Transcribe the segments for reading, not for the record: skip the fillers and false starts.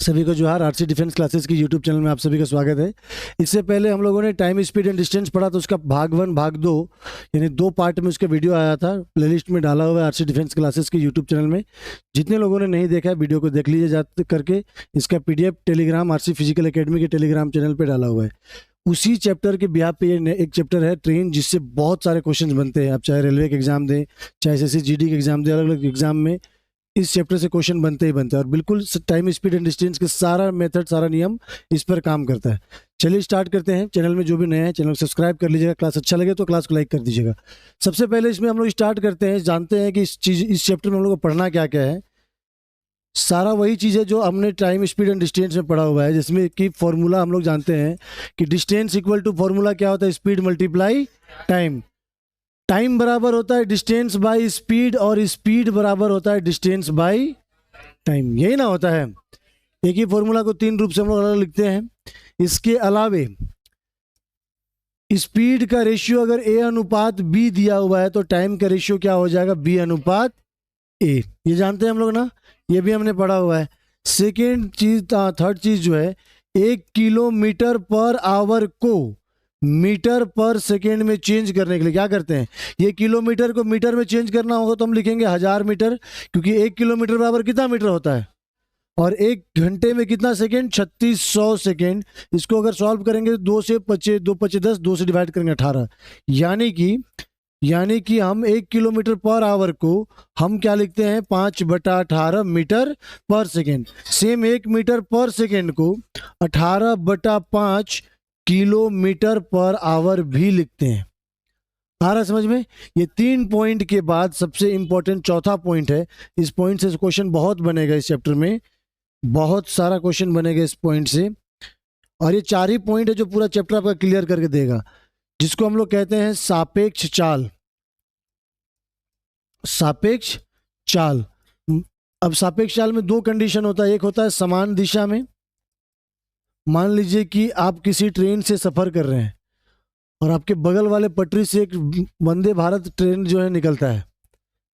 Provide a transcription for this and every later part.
सभी को जोहार। आरसी डिफेंस क्लासेस की यूट्यूब चैनल में आप सभी का स्वागत है। इससे पहले हम लोगों ने टाइम स्पीड एंड डिस्टेंस पढ़ा, तो उसका भाग 1 भाग 2 यानी 2 पार्ट में उसका वीडियो आया था। प्लेलिस्ट में डाला हुआ है आरसी डिफेंस क्लासेस के यूट्यूब चैनल में। जितने लोगों ने नहीं देखा है वीडियो को देख लीजिए जाते करके। इसका PDF Telegram RC physical academy के टेलीग्राम चैनल पर डाला हुआ है। उसी चैप्टर के बिहाफ पे ये एक चैप्टर है ट्रेन, जिससे बहुत सारे क्वेश्चन बनते हैं। आप चाहे रेलवे के एग्जाम दें, चाहे एसएससी जीडी के एग्जाम दें, अलग अलग एग्जाम में इस चैप्टर से क्वेश्चन बनते ही बनते हैं। और बिल्कुल टाइम स्पीड एंड डिस्टेंस के सारा मेथड, सारा नियम इस पर काम करता है। चलिए स्टार्ट करते हैं। चैनल में जो भी नया है चैनल को सब्सक्राइब कर लीजिएगा। क्लास अच्छा लगे तो क्लास को लाइक कर दीजिएगा। सबसे पहले इसमें हम लोग स्टार्ट करते हैं, जानते हैं कि इस चैप्टर में हम लोग को पढ़ना क्या क्या है। सारा वही चीज़ है जो हमने टाइम स्पीड एंड डिस्टेंस में पढ़ा हुआ है, जिसमें कि फॉर्मूला हम लोग जानते हैं कि डिस्टेंस इक्वल टू फॉर्मूला क्या होता है, स्पीड मल्टीप्लाई टाइम। टाइम बराबर होता है डिस्टेंस बाय स्पीड, और स्पीड बराबर होता है डिस्टेंस बाय टाइम। यही ना होता है। एक ही फॉर्मूला को 3 रूप से हम लोग अलग लिखते हैं। इसके अलावे स्पीड का रेशियो अगर ए अनुपात बी दिया हुआ है, तो टाइम का रेशियो क्या हो जाएगा, बी अनुपात ए। ये जानते हैं हम लोग ना, ये भी हमने पढ़ा हुआ है। सेकेंड चीज, थर्ड चीज जो है, 1 किलोमीटर पर आवर को मीटर पर सेकेंड में चेंज करने के लिए क्या करते हैं, ये किलोमीटर को मीटर में चेंज करना होगा तो हम लिखेंगे 1000 मीटर, क्योंकि 1 किलोमीटर बराबर कितना मीटर होता है, और 1 घंटे में कितना सेकेंड, 3600 सेकेंड। इसको अगर सॉल्व करेंगे, 2 से 25, 2 25 10, 2 से डिवाइड करेंगे 18। यानी कि हम 1 किलोमीटर पर आवर को हम क्या लिखते हैं, 5/18 मीटर पर सेकेंड। सेम 1 मीटर पर सेकेंड को 18/5 किलोमीटर पर आवर भी लिखते हैं। आ रहा है समझ में। ये 3 पॉइंट के बाद सबसे इंपॉर्टेंट चौथा पॉइंट है। इस पॉइंट से क्वेश्चन बहुत बनेगा इस चैप्टर में, बहुत सारा क्वेश्चन बनेगा इस पॉइंट से। और ये 4 ही पॉइंट है जो पूरा चैप्टर आपका क्लियर करके देगा, जिसको हम लोग कहते हैं सापेक्ष चाल। सापेक्ष चाल। अब सापेक्ष चाल में 2 कंडीशन होता है। एक होता है समान दिशा में। मान लीजिए कि आप किसी ट्रेन से सफर कर रहे हैं और आपके बगल वाले पटरी से एक वंदे भारत ट्रेन जो है निकलता है,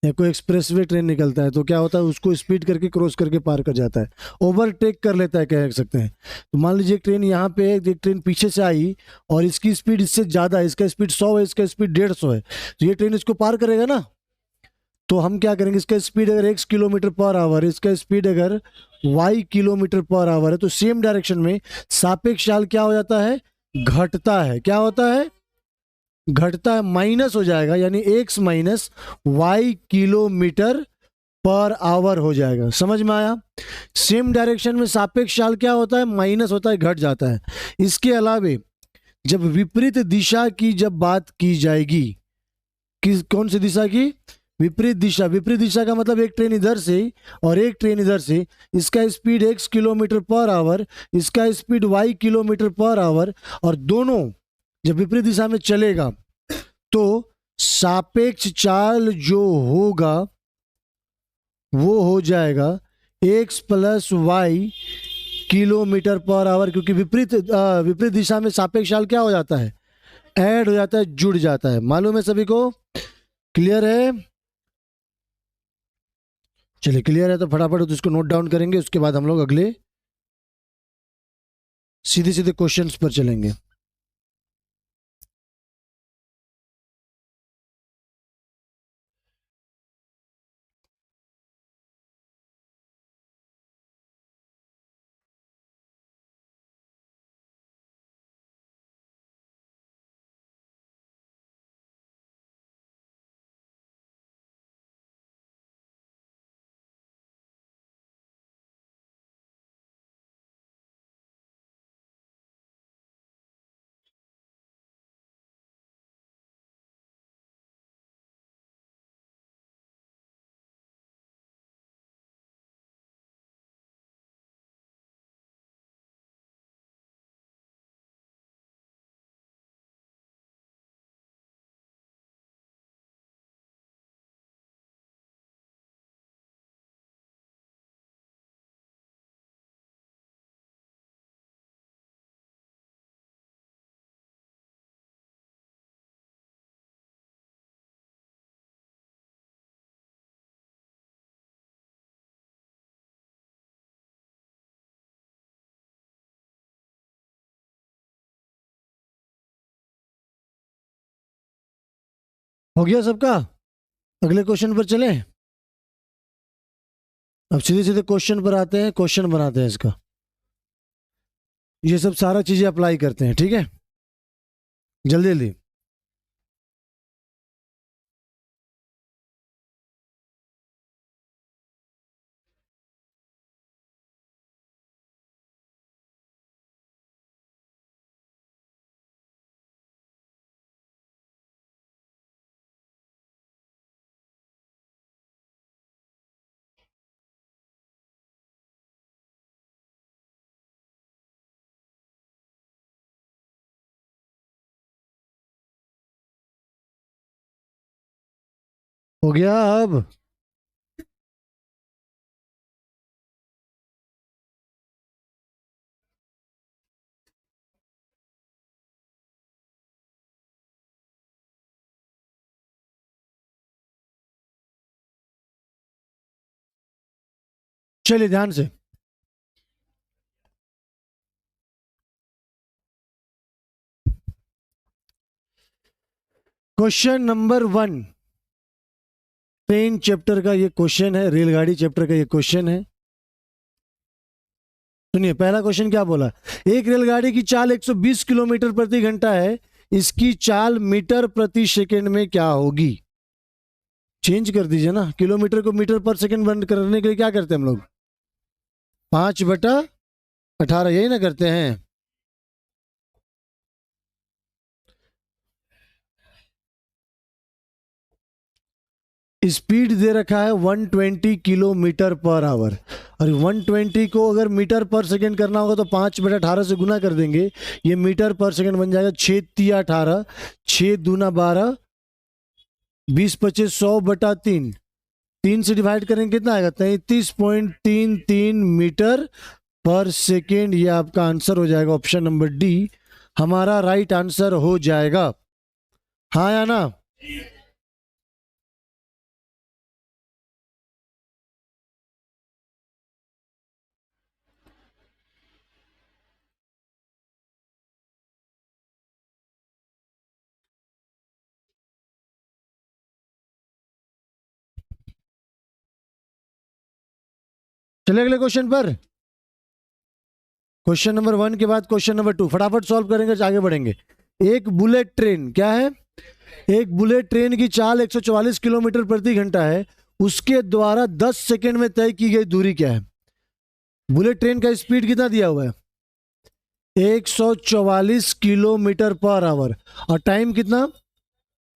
या कोई एक्सप्रेसवे ट्रेन निकलता है, तो क्या होता है, उसको स्पीड करके क्रॉस करके पार कर जाता है, ओवरटेक कर लेता है कह सकते हैं। तो मान लीजिए एक ट्रेन यहाँ पे है, एक ट्रेन पीछे से आई और इसकी स्पीड इससे ज़्यादा है, इसका स्पीड 100 है, इसका स्पीड 150 है, तो ये ट्रेन इसको पार करेगा ना। तो हम क्या करेंगे, इसका स्पीड अगर x किलोमीटर पर आवर, इसका स्पीड अगर y किलोमीटर पर आवर है, तो सेम डायरेक्शन में सापेक्ष चाल क्या हो जाता है, घटता है। क्या होता है, घटता है, माइनस हो जाएगा, यानी x minus Y kilometre per hour हो जाएगा। समझ में आया। सेम डायरेक्शन में सापेक्ष चाल क्या होता है, माइनस होता है, घट जाता है। इसके अलावे जब विपरीत दिशा की जब बात की जाएगी, किस कौन सी दिशा की, विपरीत दिशा। विपरीत दिशा का मतलब एक ट्रेन इधर से और एक ट्रेन इधर से, इसका speed x kilometre per hour, इसका speed y kilometre per hour, और दोनों जब विपरीत दिशा में चलेगा तो सापेक्ष चाल जो होगा वो हो जाएगा x plus Y kilometre per hour, क्योंकि विपरीत दिशा में सापेक्ष चाल क्या हो जाता है, ऐड हो जाता है, जुड़ जाता है। मालूम है सभी को, क्लियर है। चलिए क्लियर है तो फटाफट तो इसको नोट डाउन करेंगे, उसके बाद हम लोग अगले सीधे सीधे क्वेश्चंस पर चलेंगे। हो गया सबका? अगले क्वेश्चन पर चलें। अब सीधे सीधे क्वेश्चन पर आते हैं, क्वेश्चन बनाते हैं इसका। ये सब सारा चीजें अप्लाई करते हैं, ठीक है? जल्दी जल्दी। हो गया अब? चलिए ध्यान से। क्वेश्चन नंबर 1 ट्रेन चैप्टर का ये क्वेश्चन है, रेलगाड़ी चैप्टर का ये क्वेश्चन है। सुनिए, पहला क्वेश्चन क्या बोला? एक रेलगाड़ी की चाल 120 किलोमीटर प्रति घंटा है, इसकी चाल मीटर प्रति सेकंड में क्या होगी? चेंज कर दीजिए ना, किलोमीटर को मीटर पर सेकंड बंद करने के लिए क्या करते हैं हम लोग? 5/18 यही ना करते हैं? स्पीड दे रखा है 120 किलोमीटर पर आवर, और 120 को अगर मीटर पर सेकंड करना होगा तो 5/18 से गुना कर देंगे, ये मीटर पर सेकंड बन जाएगा। 6×3=18, 6×2=12, 20×25 100/3, 3 से डिवाइड करेंगे कितना आएगा? 33.33 मीटर पर सेकेंड। ये आपका आंसर हो जाएगा, ऑप्शन नंबर डी हमारा राइट आंसर हो जाएगा। हाँ या ना? चले अगले क्वेश्चन पर। क्वेश्चन नंबर 1 के बाद क्वेश्चन नंबर 2 फटाफट सॉल्व करेंगे, आगे बढ़ेंगे। एक बुलेट ट्रेन क्या है? एक बुलेट ट्रेन की चाल 144 किलोमीटर प्रति घंटा है, उसके द्वारा 10 सेकंड में तय की गई दूरी क्या है? बुलेट ट्रेन का स्पीड कितना दिया हुआ है? 144 किलोमीटर पर आवर, और टाइम कितना?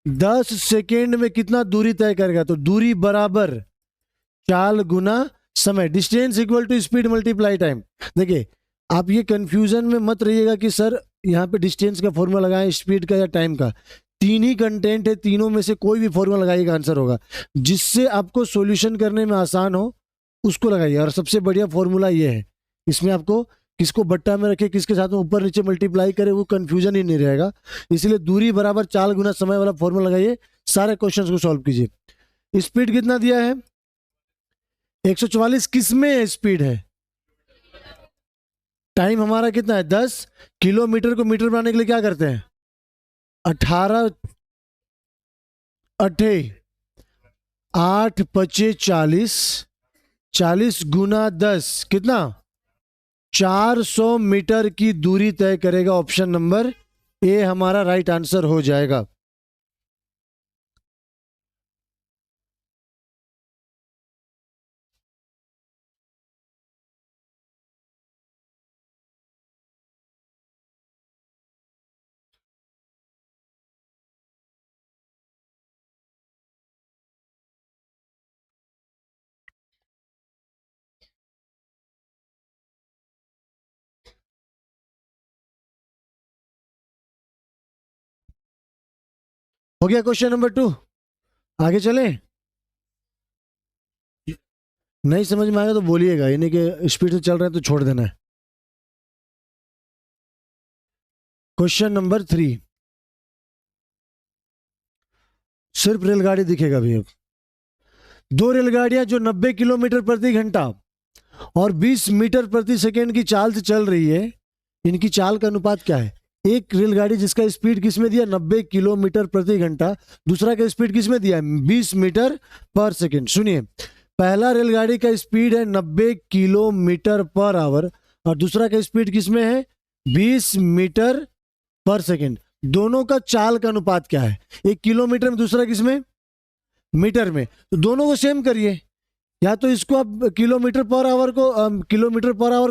10 सेकेंड में कितना दूरी तय करेगा? तो दूरी बराबर चाल गुना समय, distance equal to speed multiply time. देखिए, आप ये कंफ्यूजन में मत रहिएगा कि सर यहाँ पे डिस्टेंस का फॉर्मूला लगाएं, स्पीड का या टाइम का। तीन ही कंटेंट है, तीनों में से कोई भी फॉर्मूला लगाइएगा आंसर होगा। जिससे आपको सॉल्यूशन करने में आसान हो उसको लगाइए, और सबसे बढ़िया फॉर्मूला ये है। इसमें आपको किसको बट्टा में रखे, किसके साथ में ऊपर नीचे मल्टीप्लाई करे, वो कंफ्यूजन ही नहीं रहेगा। इसलिए दूरी बराबर चाल गुना समय वाला फॉर्मूला लगाइए, सारे क्वेश्चन को सॉल्व कीजिए। स्पीड कितना दिया है? 144 किस में स्पीड है? टाइम हमारा कितना है? 10। किलोमीटर को मीटर बनाने के लिए क्या करते हैं? 18 अठे 8×5=40, 40 गुना 10 कितना? 400 मीटर की दूरी तय करेगा। ऑप्शन नंबर ए हमारा राइट आंसर हो जाएगा। हो गया क्वेश्चन नंबर 2, आगे चले। नहीं समझ में आएगा तो बोलिएगा, यानी कि स्पीड से चल रहे हैं तो छोड़ देना है। क्वेश्चन नंबर 3, सिर्फ रेलगाड़ी दिखेगा भी। अब दो रेलगाड़ियां जो 90 किलोमीटर प्रति घंटा और 20 मीटर प्रति सेकेंड की चाल से चल रही है, इनकी चाल का अनुपात क्या है? एक रेलगाड़ी जिसका स्पीड किसमें दिया 90 किलोमीटर प्रति घंटा, दूसरा का स्पीड किसमें दिया 20 मीटर पर सेकेंड। सुनिए, पहला रेलगाड़ी का स्पीड है 90 किलोमीटर पर आवर और दूसरा का स्पीड किसमें है 20 मीटर पर सेकेंड। दोनों का चाल का अनुपात क्या है, एक किलोमीटर में दूसरा किसमें मीटर में, तो दोनों को सेम करिए। या तो इसको आप किलोमीटर पर आवर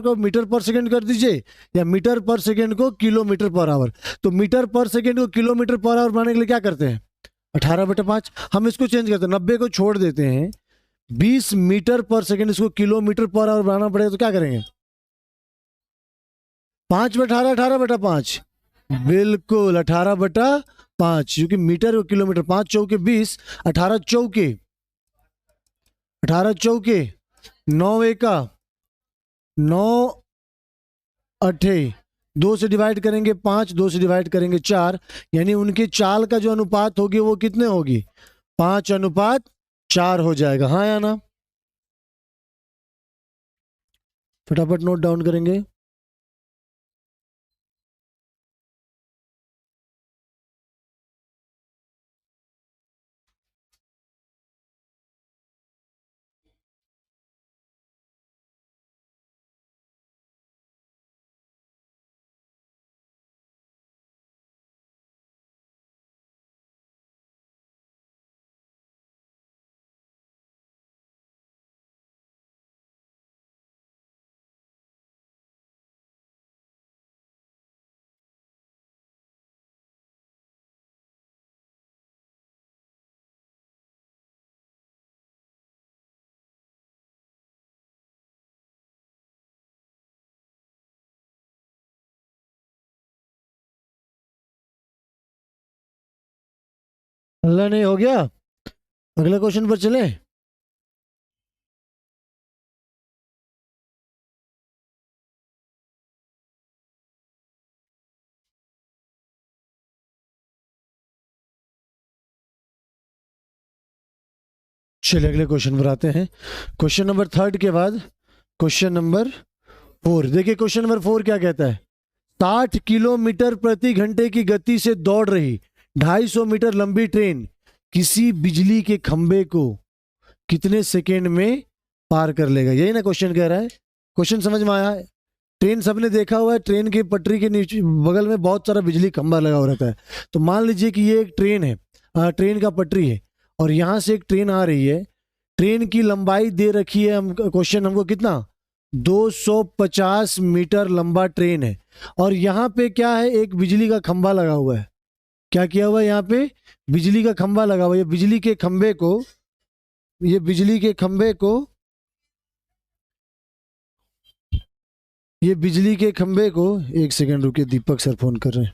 को मीटर पर सेकंड कर दीजिए या मीटर पर सेकंड को किलोमीटर पर आवर। तो मीटर पर सेकंड को किलोमीटर पर आवर बनाने के लिए क्या करते हैं 18/5। हम इसको चेंज करते हैं, 90 को छोड़ देते हैं, 20 मीटर पर सेकंड इसको किलोमीटर पर आवर बनाना पड़ेगा तो क्या करेंगे 5/18 18/5। बिल्कुल 18/5, क्योंकि मीटर और किलोमीटर 5 चौके 20, 18 चौके 9 एका 9 अठे, 2 से डिवाइड करेंगे 5, 2 से डिवाइड करेंगे 4, यानी उनके चाल का जो अनुपात होगी वो कितने होगी 5/4 हो जाएगा। हाँ या ना, फटाफट नोट डाउन करेंगे। अल्लाह नहीं हो गया, अगले क्वेश्चन पर चले। चलिए अगले क्वेश्चन पर आते हैं। क्वेश्चन नंबर 3 के बाद क्वेश्चन नंबर 4। देखिए क्वेश्चन नंबर 4 क्या कहता है, 60 किलोमीटर प्रति घंटे की गति से दौड़ रही 250 मीटर लंबी ट्रेन किसी बिजली के खंबे को कितने सेकेंड में पार कर लेगा। यही ना क्वेश्चन कह रहा है, क्वेश्चन समझ में आया है। ट्रेन सबने देखा हुआ है, ट्रेन की पटरी के नीचे बगल में बहुत सारा बिजली खंभा लगा हुआ रहता है। तो मान लीजिए कि ये एक ट्रेन है, ट्रेन का पटरी है और यहाँ से एक ट्रेन आ रही है। ट्रेन की लंबाई दे रखी है, हम क्वेश्चन हमको कितना 250 मीटर लंबा ट्रेन है और यहाँ पे क्या है एक बिजली का खंभा लगा हुआ है। क्या किया हुआ है यहाँ पे बिजली का खंभा लगा हुआ है। ये बिजली के खंभे को एक सेकंड रुकिए, दीपक सर फोन कर रहे हैं।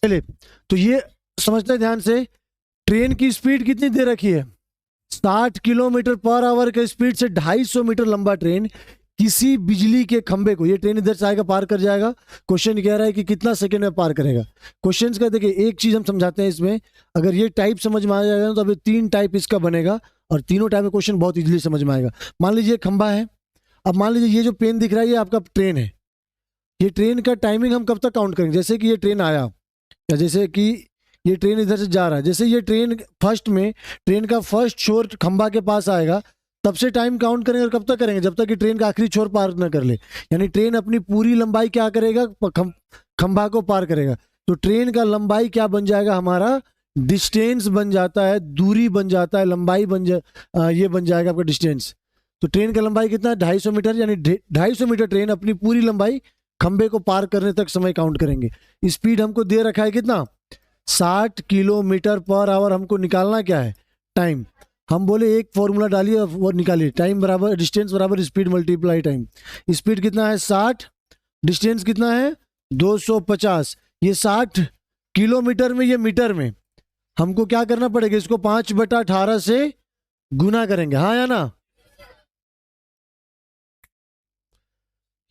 चलिए तो ये समझते हैं ध्यान से, ट्रेन की स्पीड कितनी दे रखी है 60 किलोमीटर पर आवर के स्पीड से 250 मीटर लंबा ट्रेन किसी बिजली के खंबे को, ये ट्रेन इधर से आएगा पार कर जाएगा। क्वेश्चन कह रहा है कि कितना सेकंड में पार करेगा। क्वेश्चन का देखिए एक चीज हम समझाते हैं इसमें, अगर ये टाइप समझ में आ जाएगा ना तो अभी 3 टाइप इसका बनेगा और तीनों टाइप में क्वेश्चन बहुत इजीली समझ में आएगा। मान लीजिए खंबा है, अब मान लीजिए ये जो पेन दिख रहा है ये आपका ट्रेन है। ये ट्रेन का टाइमिंग हम कब तक काउंट करेंगे, जैसे कि ये ट्रेन आया या जैसे कि ये ट्रेन इधर से जा रहा है, जैसे ये ट्रेन ट्रेन का फर्स्ट छोर खंबा के पास आएगा तब से टाइम काउंट करेंगे। और कब तक करेंगे जब तक कि ट्रेन का आखिरी छोर पार न कर ले, यानी ट्रेन अपनी पूरी लंबाई क्या करेगा खंबा को पार करेगा। तो ट्रेन का लंबाई क्या बन जाएगा हमारा डिस्टेंस बन जाता है, दूरी बन जाता है, लंबाई ये बन जाएगा आपका डिस्टेंस। तो ट्रेन का लंबाई कितना है 250 मीटर, यानी 250 मीटर ट्रेन अपनी पूरी लंबाई खंबे को पार करने तक समय काउंट करेंगे। स्पीड हमको दे रखा है कितना 60 किलोमीटर पर आवर, हमको निकालना क्या है टाइम। हम बोले एक फॉर्मूला डालिए वो निकालिए, टाइम बराबर डिस्टेंस बराबर स्पीड मल्टीप्लाई टाइम। स्पीड कितना है 60, डिस्टेंस कितना है 250। ये 60 किलोमीटर में, ये मीटर में। हमको क्या करना पड़ेगा, इसको 5/18 से गुना करेंगे, हाँ या ना।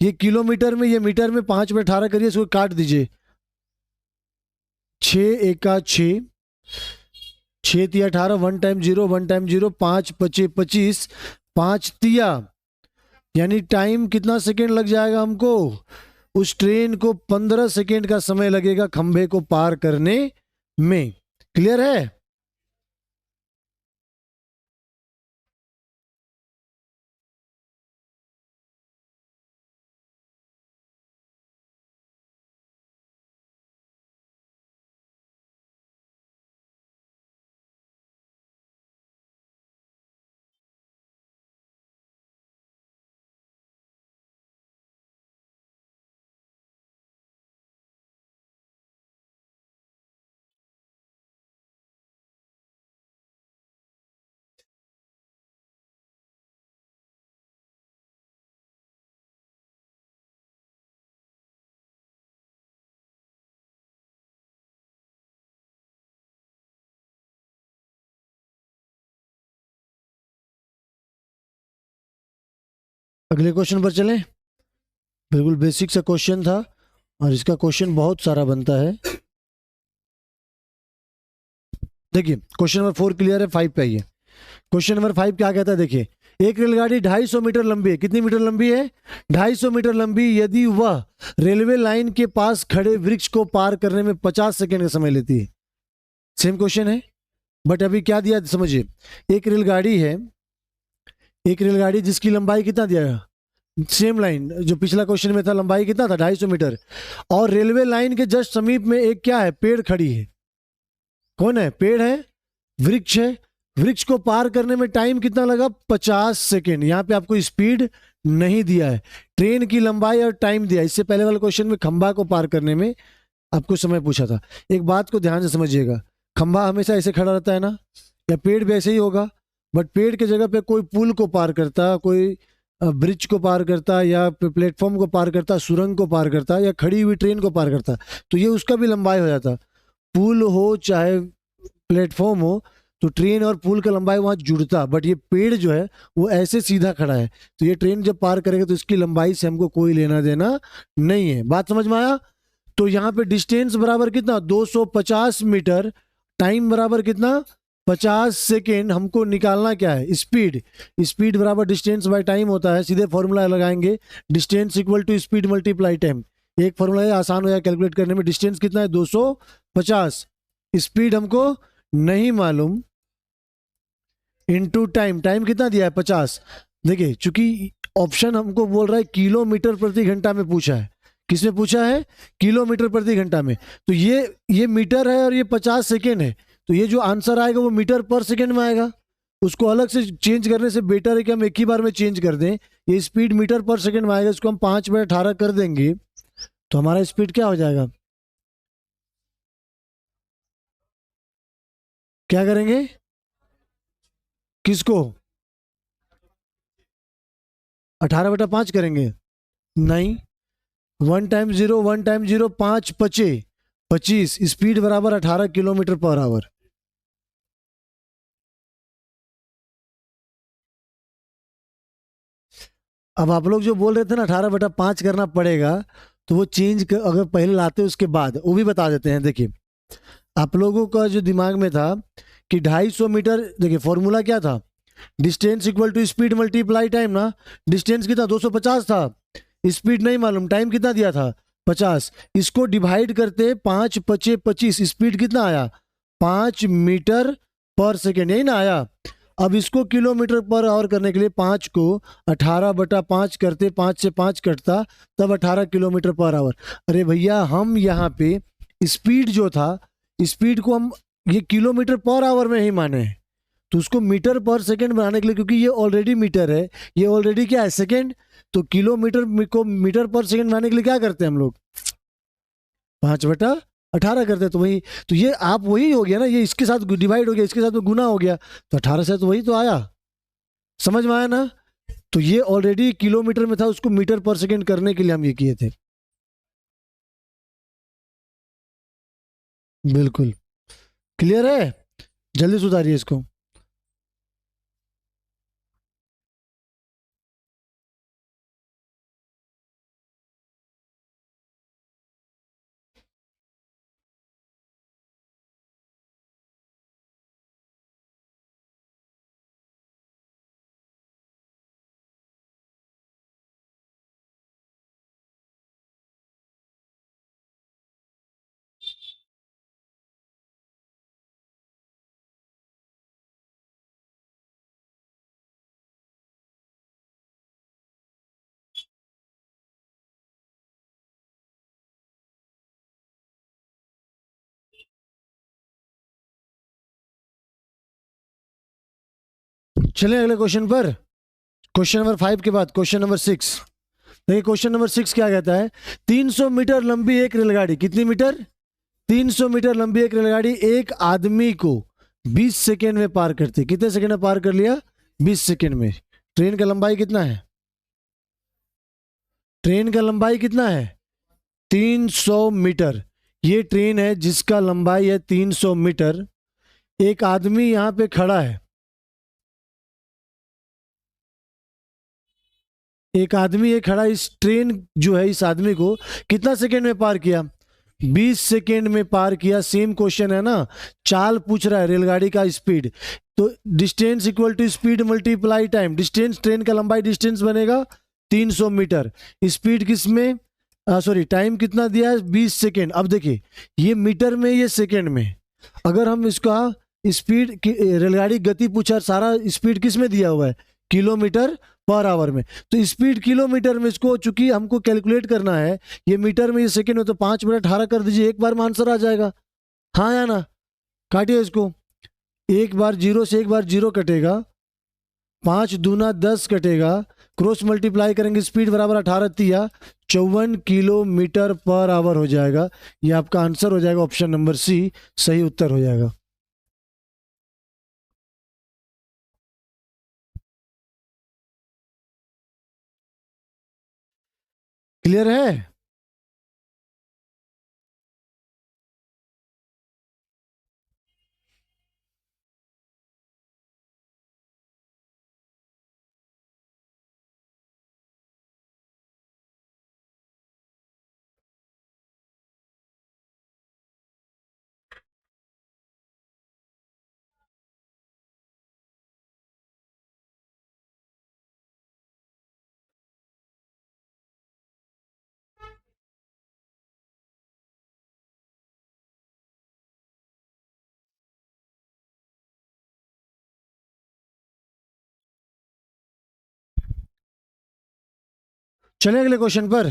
ये किलोमीटर में, ये मीटर में, 5/18 करिए, इसको काट दीजिए। 6 एका 6, 6 तिया 18, 1 टाइम 0, 1 टाइम 0, 5 पचे 25, 5 तिया, यानी टाइम कितना सेकेंड लग जाएगा हमको, उस ट्रेन को 15 सेकेंड का समय लगेगा खंभे को पार करने में। क्लियर है? अगले क्वेश्चन पर चलें। बिल्कुल बेसिक सा क्वेश्चन था और इसका क्वेश्चन बहुत सारा बनता है। देखिए क्वेश्चन नंबर 4 क्लियर है, 5 पे आइए। क्वेश्चन नंबर 5 क्या कहता है, देखिए एक रेलगाड़ी 250 मीटर लंबी है। कितनी मीटर लंबी है? 250 मीटर लंबी। यदि वह रेलवे लाइन के पास खड़े वृक्ष को पार करने में 50 सेकेंड का समय लेती है। सेम क्वेश्चन है, बट अभी क्या दिया समझिए। एक रेलगाड़ी है, एक रेलगाड़ी जिसकी लंबाई कितना दिया है, सेम लाइन जो पिछला क्वेश्चन में था, लंबाई कितना था 250 मीटर। और रेलवे लाइन के जस्ट समीप में एक क्या है, पेड़ खड़ी है। कौन है? पेड़ है, वृक्ष है। वृक्ष को पार करने में टाइम कितना लगा? 50 सेकेंड। यहाँ पे आपको स्पीड नहीं दिया है, ट्रेन की लंबाई और टाइम दिया। इससे पहले वाले क्वेश्चन में खंभा को पार करने में आपको समय पूछा था। एक बात को ध्यान से समझिएगा, खंभा हमेशा ऐसे खड़ा रहता है ना, या पेड़ भी ऐसे ही होगा, बट पेड़ के जगह पे कोई पुल को पार करता, कोई ब्रिज को पार करता, या प्लेटफॉर्म को पार करता, सुरंग को पार करता, या खड़ी हुई ट्रेन को पार करता, तो ये उसका भी लंबाई हो जाता। पुल हो चाहे प्लेटफॉर्म हो, तो ट्रेन और पुल का लंबाई वहां जुड़ता। बट ये पेड़ जो है वो ऐसे सीधा खड़ा है, तो ये ट्रेन जब पार करेगा तो इसकी लंबाई से हमको कोई लेना देना नहीं है। बात समझ में आया? तो यहाँ पे डिस्टेंस बराबर कितना? 250 मीटर। टाइम बराबर कितना? 50 सेकेंड। हमको निकालना क्या है? स्पीड। स्पीड बराबर डिस्टेंस बाय टाइम होता है। सीधे फॉर्मूला लगाएंगे, distance equal to speed multiply time. एक फॉर्मूला है, आसान हो जाए कैलकुलेट करने में। डिस्टेंस कितना है? 250। स्पीड हमको नहीं मालूम, इनटू टाइम। टाइम कितना दिया है? 50। देखिए चूंकि ऑप्शन हमको बोल रहा है किलोमीटर प्रति घंटा में पूछा है। किसमें पूछा है? किलोमीटर प्रति घंटा में। तो ये मीटर है और ये 50 सेकेंड है, तो ये जो आंसर आएगा वो मीटर पर सेकेंड में आएगा। उसको अलग से चेंज करने से बेटर है कि हम एक ही बार में चेंज कर दें। ये स्पीड मीटर पर सेकेंड में आएगा, इसको हम 5/18 कर देंगे तो हमारा स्पीड क्या हो जाएगा? क्या करेंगे? किसको? 18/5 करेंगे? नहीं, 1 टाइम 0, 1 टाइम 0, 5 पचे 25। स्पीड बराबर 18 किलोमीटर पर आवर। अब आप लोग जो बोल रहे थे ना 18/5 करना पड़ेगा, तो वो चेंज अगर पहले लाते उसके बाद वो भी बता देते हैं। देखिए आप लोगों का जो दिमाग में था कि 250 मीटर, देखिए फॉर्मूला क्या था? Distance equal to speed multiply time ना। डिस्टेंस कितना? 250 था। स्पीड नहीं मालूम, टाइम कितना दिया था? 50। इसको डिवाइड करते 5 पचे 25, स्पीड कितना आया? 5 मीटर पर सेकेंड, यही ना आया। अब इसको किलोमीटर पर आवर करने के लिए 5 को 18/5 करते, 5 से 5 कटता, तब 18 किलोमीटर पर आवर। अरे भैया हम यहाँ पे स्पीड जो था, स्पीड को हम ये किलोमीटर पर आवर में ही माने हैं, तो उसको मीटर पर सेकंड बनाने के लिए, क्योंकि ये ऑलरेडी मीटर है, ये ऑलरेडी क्या है? सेकंड। तो किलोमीटर को मीटर पर सेकंड बनाने के लिए क्या करते हैं हम लोग? 5/18 18 करते तो वही, तो ये आप वही हो गया ना, ये इसके साथ डिवाइड हो गया, इसके साथ में गुना हो गया, तो 18 से तो वही तो आया। समझ में आया ना? तो ये ऑलरेडी किलोमीटर में था, उसको मीटर पर सेकेंड करने के लिए हम ये किए थे। बिल्कुल क्लियर है। जल्दी सुधारिए इसको। चलें अगले क्वेश्चन पर। क्वेश्चन नंबर 5 के बाद क्वेश्चन नंबर 6। देखिए क्वेश्चन नंबर 6 क्या कहता है। 300 मीटर लंबी एक रेलगाड़ी, कितनी मीटर? 300 मीटर लंबी एक रेलगाड़ी एक आदमी को 20 सेकेंड में पार करती है। कितने सेकेंड में पार कर लिया? 20 सेकेंड में। ट्रेन का लंबाई कितना है? ट्रेन का लंबाई कितना है? 300 मीटर। ये ट्रेन है जिसका लंबाई है 300 मीटर। एक आदमी यहां पे खड़ा है, एक आदमी ये खड़ा, इस ट्रेन जो है इस आदमी को कितना सेकेंड में पार किया? 20 सेकेंड में पार किया। सेम क्वेश्चन है ना, चाल पूछ रहा है रेलगाड़ी का स्पीड, तो distance equal to speed multiply time. Distance, train का लंबाई डिस्टेंस बनेगा 300 मीटर। स्पीड किस में, सॉरी टाइम कितना दिया है? 20 सेकेंड। अब देखिए ये मीटर में, ये सेकेंड में। अगर हम इसका स्पीड, रेलगाड़ी गति पूछा, सारा स्पीड किस में दिया हुआ है? किलोमीटर पर आवर में। तो स्पीड किलोमीटर में, इसको चूंकि हमको कैलकुलेट करना है, ये मीटर में, ये सेकेंड में, तो 5 मिनट 18 कर दीजिए, एक बार में आंसर आ जाएगा। हाँ या ना? काटिए इसको। एक बार जीरो से एक बार जीरो कटेगा, 5 दूना 10 कटेगा, क्रॉस मल्टीप्लाई करेंगे, स्पीड बराबर 18 तिया 54 किलोमीटर पर आवर हो जाएगा। ये आपका आंसर हो जाएगा, ऑप्शन नंबर सी सही उत्तर हो जाएगा। क्लियर है? चलें अगले क्वेश्चन पर।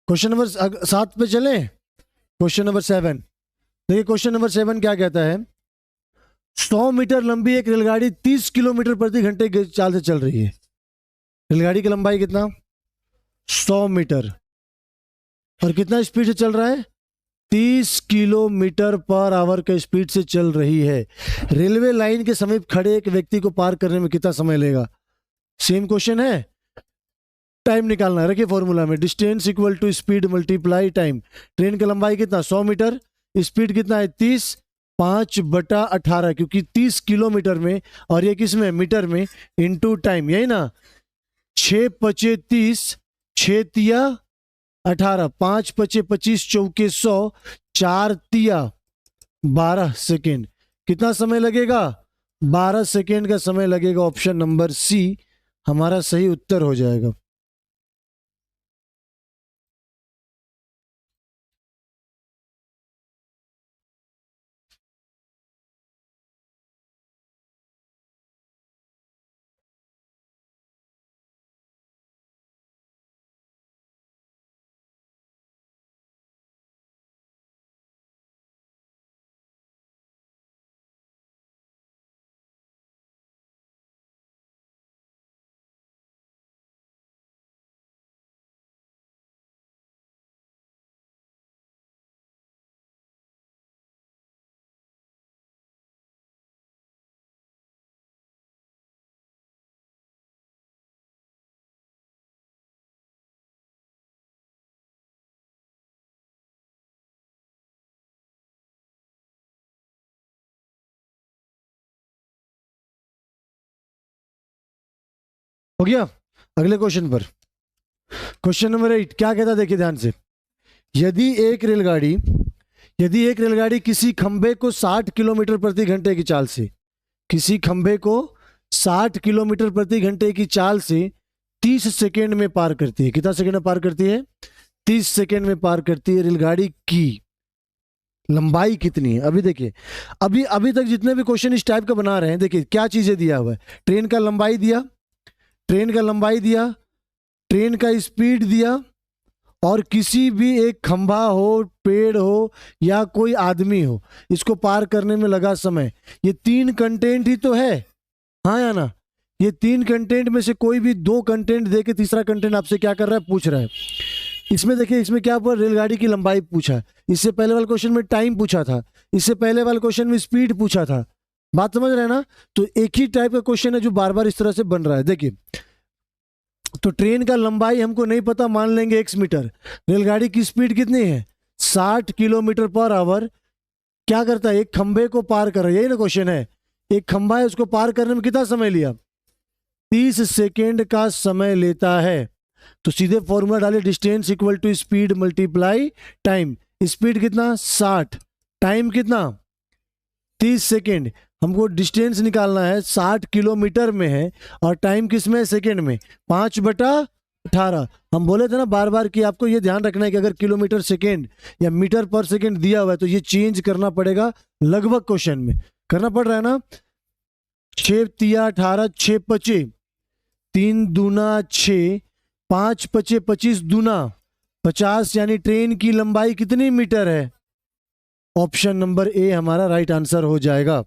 क्वेश्चन नंबर 7 पे चलें। Question number 7। देखिए क्वेश्चन नंबर 7 क्या कहता है। 100 मीटर लंबी एक रेलगाड़ी 30 किलोमीटर प्रति घंटे की चाल से चल रही है। रेलगाड़ी की लंबाई कितना? 100 मीटर। और कितना स्पीड से चल रहा है? 30 किलोमीटर पर आवर के स्पीड से चल रही है। रेलवे लाइन के समीप खड़े एक व्यक्ति को पार करने में कितना समय लेगा? सेम क्वेश्चन है, टाइम निकालना है। रखिए फॉर्मूला में, distance equal to speed multiply time. Train की लंबाई कितना? 100 मीटर। स्पीड कितना है? 30। 5/18, क्योंकि 30 किलोमीटर में और ये किस में? मीटर में। इंटू टाइम, यही ना। 6×5 = 30, 6×3 = 18, 5×5 = 25, 100, 4×3 = 12 सेकेंड। कितना समय लगेगा? 12 सेकेंड का समय लगेगा। ऑप्शन नंबर सी हमारा सही उत्तर हो जाएगा। हो गया। अगले क्वेश्चन पर, क्वेश्चन नंबर 8 क्या कहता है, देखिए ध्यान से। यदि एक रेलगाड़ी यदि एक रेलगाड़ी किसी खंबे को 60 किलोमीटर प्रति घंटे की चाल से किसी खंबे को 60 किलोमीटर प्रति घंटे की चाल से 30 सेकेंड में पार करती है, कितना सेकेंड में पार करती है, 30 सेकेंड में पार करती है, रेलगाड़ी की लंबाई कितनी है? अभी देखिए, अभी अभी तक जितने भी क्वेश्चन इस टाइप का बना रहे हैं, देखिए क्या चीजें दिया हुआ है। ट्रेन का लंबाई दिया, ट्रेन का लंबाई दिया, ट्रेन का स्पीड दिया, और किसी भी एक खंभा हो, पेड़ हो, या कोई आदमी हो, इसको पार करने में लगा समय। ये तीन कंटेंट ही तो है, हाँ या ना? ये तीन कंटेंट में से कोई भी दो कंटेंट दे के तीसरा कंटेंट आपसे क्या कर रहा है, पूछ रहा है। इसमें देखिए, इसमें क्या हुआ, रेलगाड़ी की लंबाई पूछा, इससे पहले वाले क्वेश्चन में टाइम पूछा था, इससे पहले वाले क्वेश्चन में स्पीड पूछा था। बात समझ रहे हैं ना? तो एक ही टाइप का क्वेश्चन है जो बार बार इस तरह से बन रहा है। देखिए, तो ट्रेन का लंबाई हमको नहीं पता, मान लेंगे x मीटर। रेलगाड़ी की स्पीड कितनी है, 60 किलोमीटर पर आवर। क्या करता है, एक खंबे को पार कर रहा है, यही ना क्वेश्चन है। एक खंबा है, उसको पार करने में कितना समय लिया, 30 सेकेंड का समय लेता है। तो सीधे फॉर्मूला डाले, distance equal to speed multiply time. Speed कितना, 60, टाइम कितना, 30 सेकेंड। हमको डिस्टेंस निकालना है, 60 किलोमीटर में है, और टाइम किस में है, सेकेंड में, 5/18। हम बोले थे ना बार बार कि आपको ये ध्यान रखना है कि अगर किलोमीटर सेकेंड या मीटर पर सेकेंड दिया हुआ है तो ये चेंज करना पड़ेगा, लगभग क्वेश्चन में करना पड़ रहा है ना। 6×3=18, 6×5 3×2=6, 5×5=25, दूना 50, यानी ट्रेन की लंबाई कितनी मीटर है? ऑप्शन नंबर ए हमारा राइट आंसर हो जाएगा।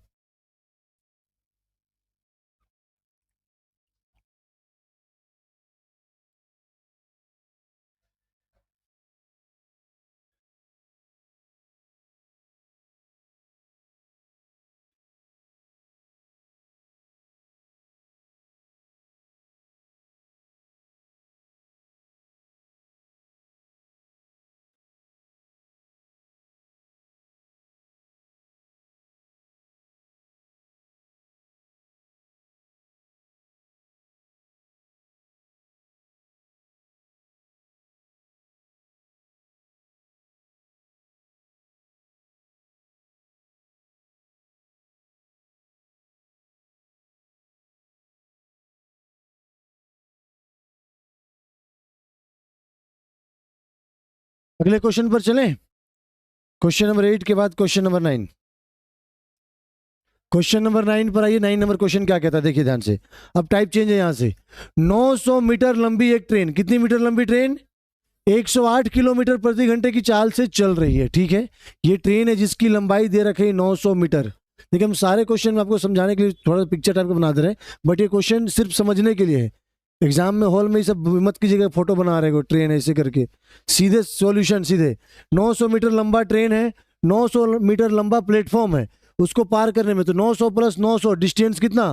अगले क्वेश्चन पर चलें। क्वेश्चन नंबर 8 के बाद क्वेश्चन नंबर 9। क्वेश्चन नंबर 9 पर आइए। 9 नंबर क्वेश्चन क्या कहता है, देखिए ध्यान से। अब टाइप चेंज है यहां से। 900 मीटर लंबी एक ट्रेन, कितनी मीटर लंबी ट्रेन, 108 किलोमीटर प्रति घंटे की चाल से चल रही है, ठीक है। ये ट्रेन है जिसकी लंबाई दे रखी है 900 मीटर। देखिए, हम सारे क्वेश्चन में आपको समझाने के लिए थोड़ा पिक्चर टाइप का बना दे रहे हैं, बट ये क्वेश्चन सिर्फ समझने के लिए है। एग्जाम में हॉल में ये सब मत कीजिएगा, फोटो बना रहे हो ट्रेन ऐसे करके, सीधे सॉल्यूशन सीधे। 900 मीटर लंबा ट्रेन है, 900 मीटर लंबा प्लेटफॉर्म है, उसको पार करने में तो 900 + 900 डिस्टेंस कितना,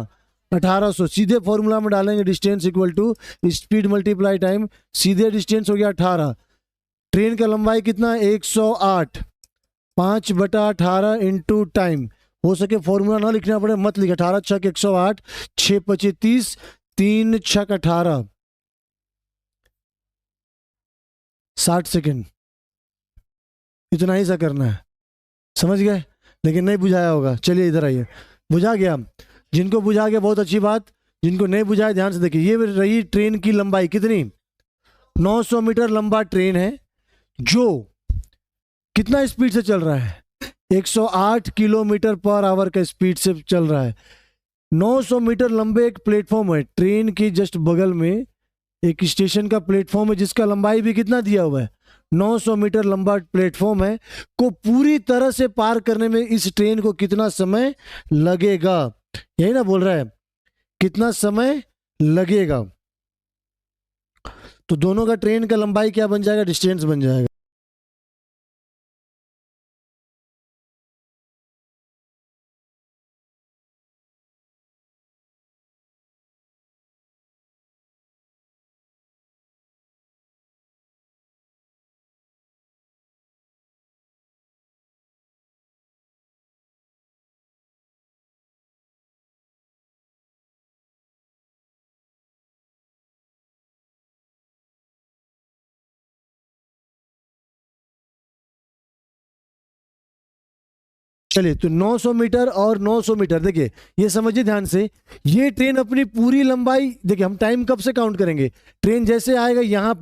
1800। सीधे फॉर्मूला में डालेंगे, distance equal to speed multiply time. सीधे डिस्टेंस हो गया 18। ट्रेन का लंबाई कितना, 108, 5/18 इंटू टाइम। हो सके फॉर्मूला ना लिखना पड़े, मत लिखे। 18×6 108, 6×5 30, 3×6 18, 60 सेकेंड। इतना ही सा करना है, समझ गए? लेकिन नहीं बुझाया होगा, चलिए इधर आइए। बुझा गया? जिनको बुझा गया बहुत अच्छी बात, जिनको नहीं बुझाया ध्यान से देखिए। ये रही ट्रेन की लंबाई कितनी, 900 मीटर लंबा ट्रेन है जो कितना स्पीड से चल रहा है, 108 किलोमीटर पर आवर का स्पीड से चल रहा है। 900 मीटर लंबे एक प्लेटफॉर्म है, ट्रेन के जस्ट बगल में एक स्टेशन का प्लेटफॉर्म है जिसका लंबाई भी कितना दिया हुआ है, 900 मीटर लंबा प्लेटफॉर्म है, को पूरी तरह से पार करने में इस ट्रेन को कितना समय लगेगा? यही ना बोल रहा है, कितना समय लगेगा। तो दोनों का ट्रेन का लंबाई क्या बन जाएगा, डिस्टेंस बन जाएगा। चलिए, तो 900 मीटर और 900 मीटर, देखिए ये समझिए ध्यान से, ये ट्रेन अपनी पूरी लंबाई, देखिए हम टाइम कब से काउंट करेंगे, ट्रेन जैसे आएगा यहाँ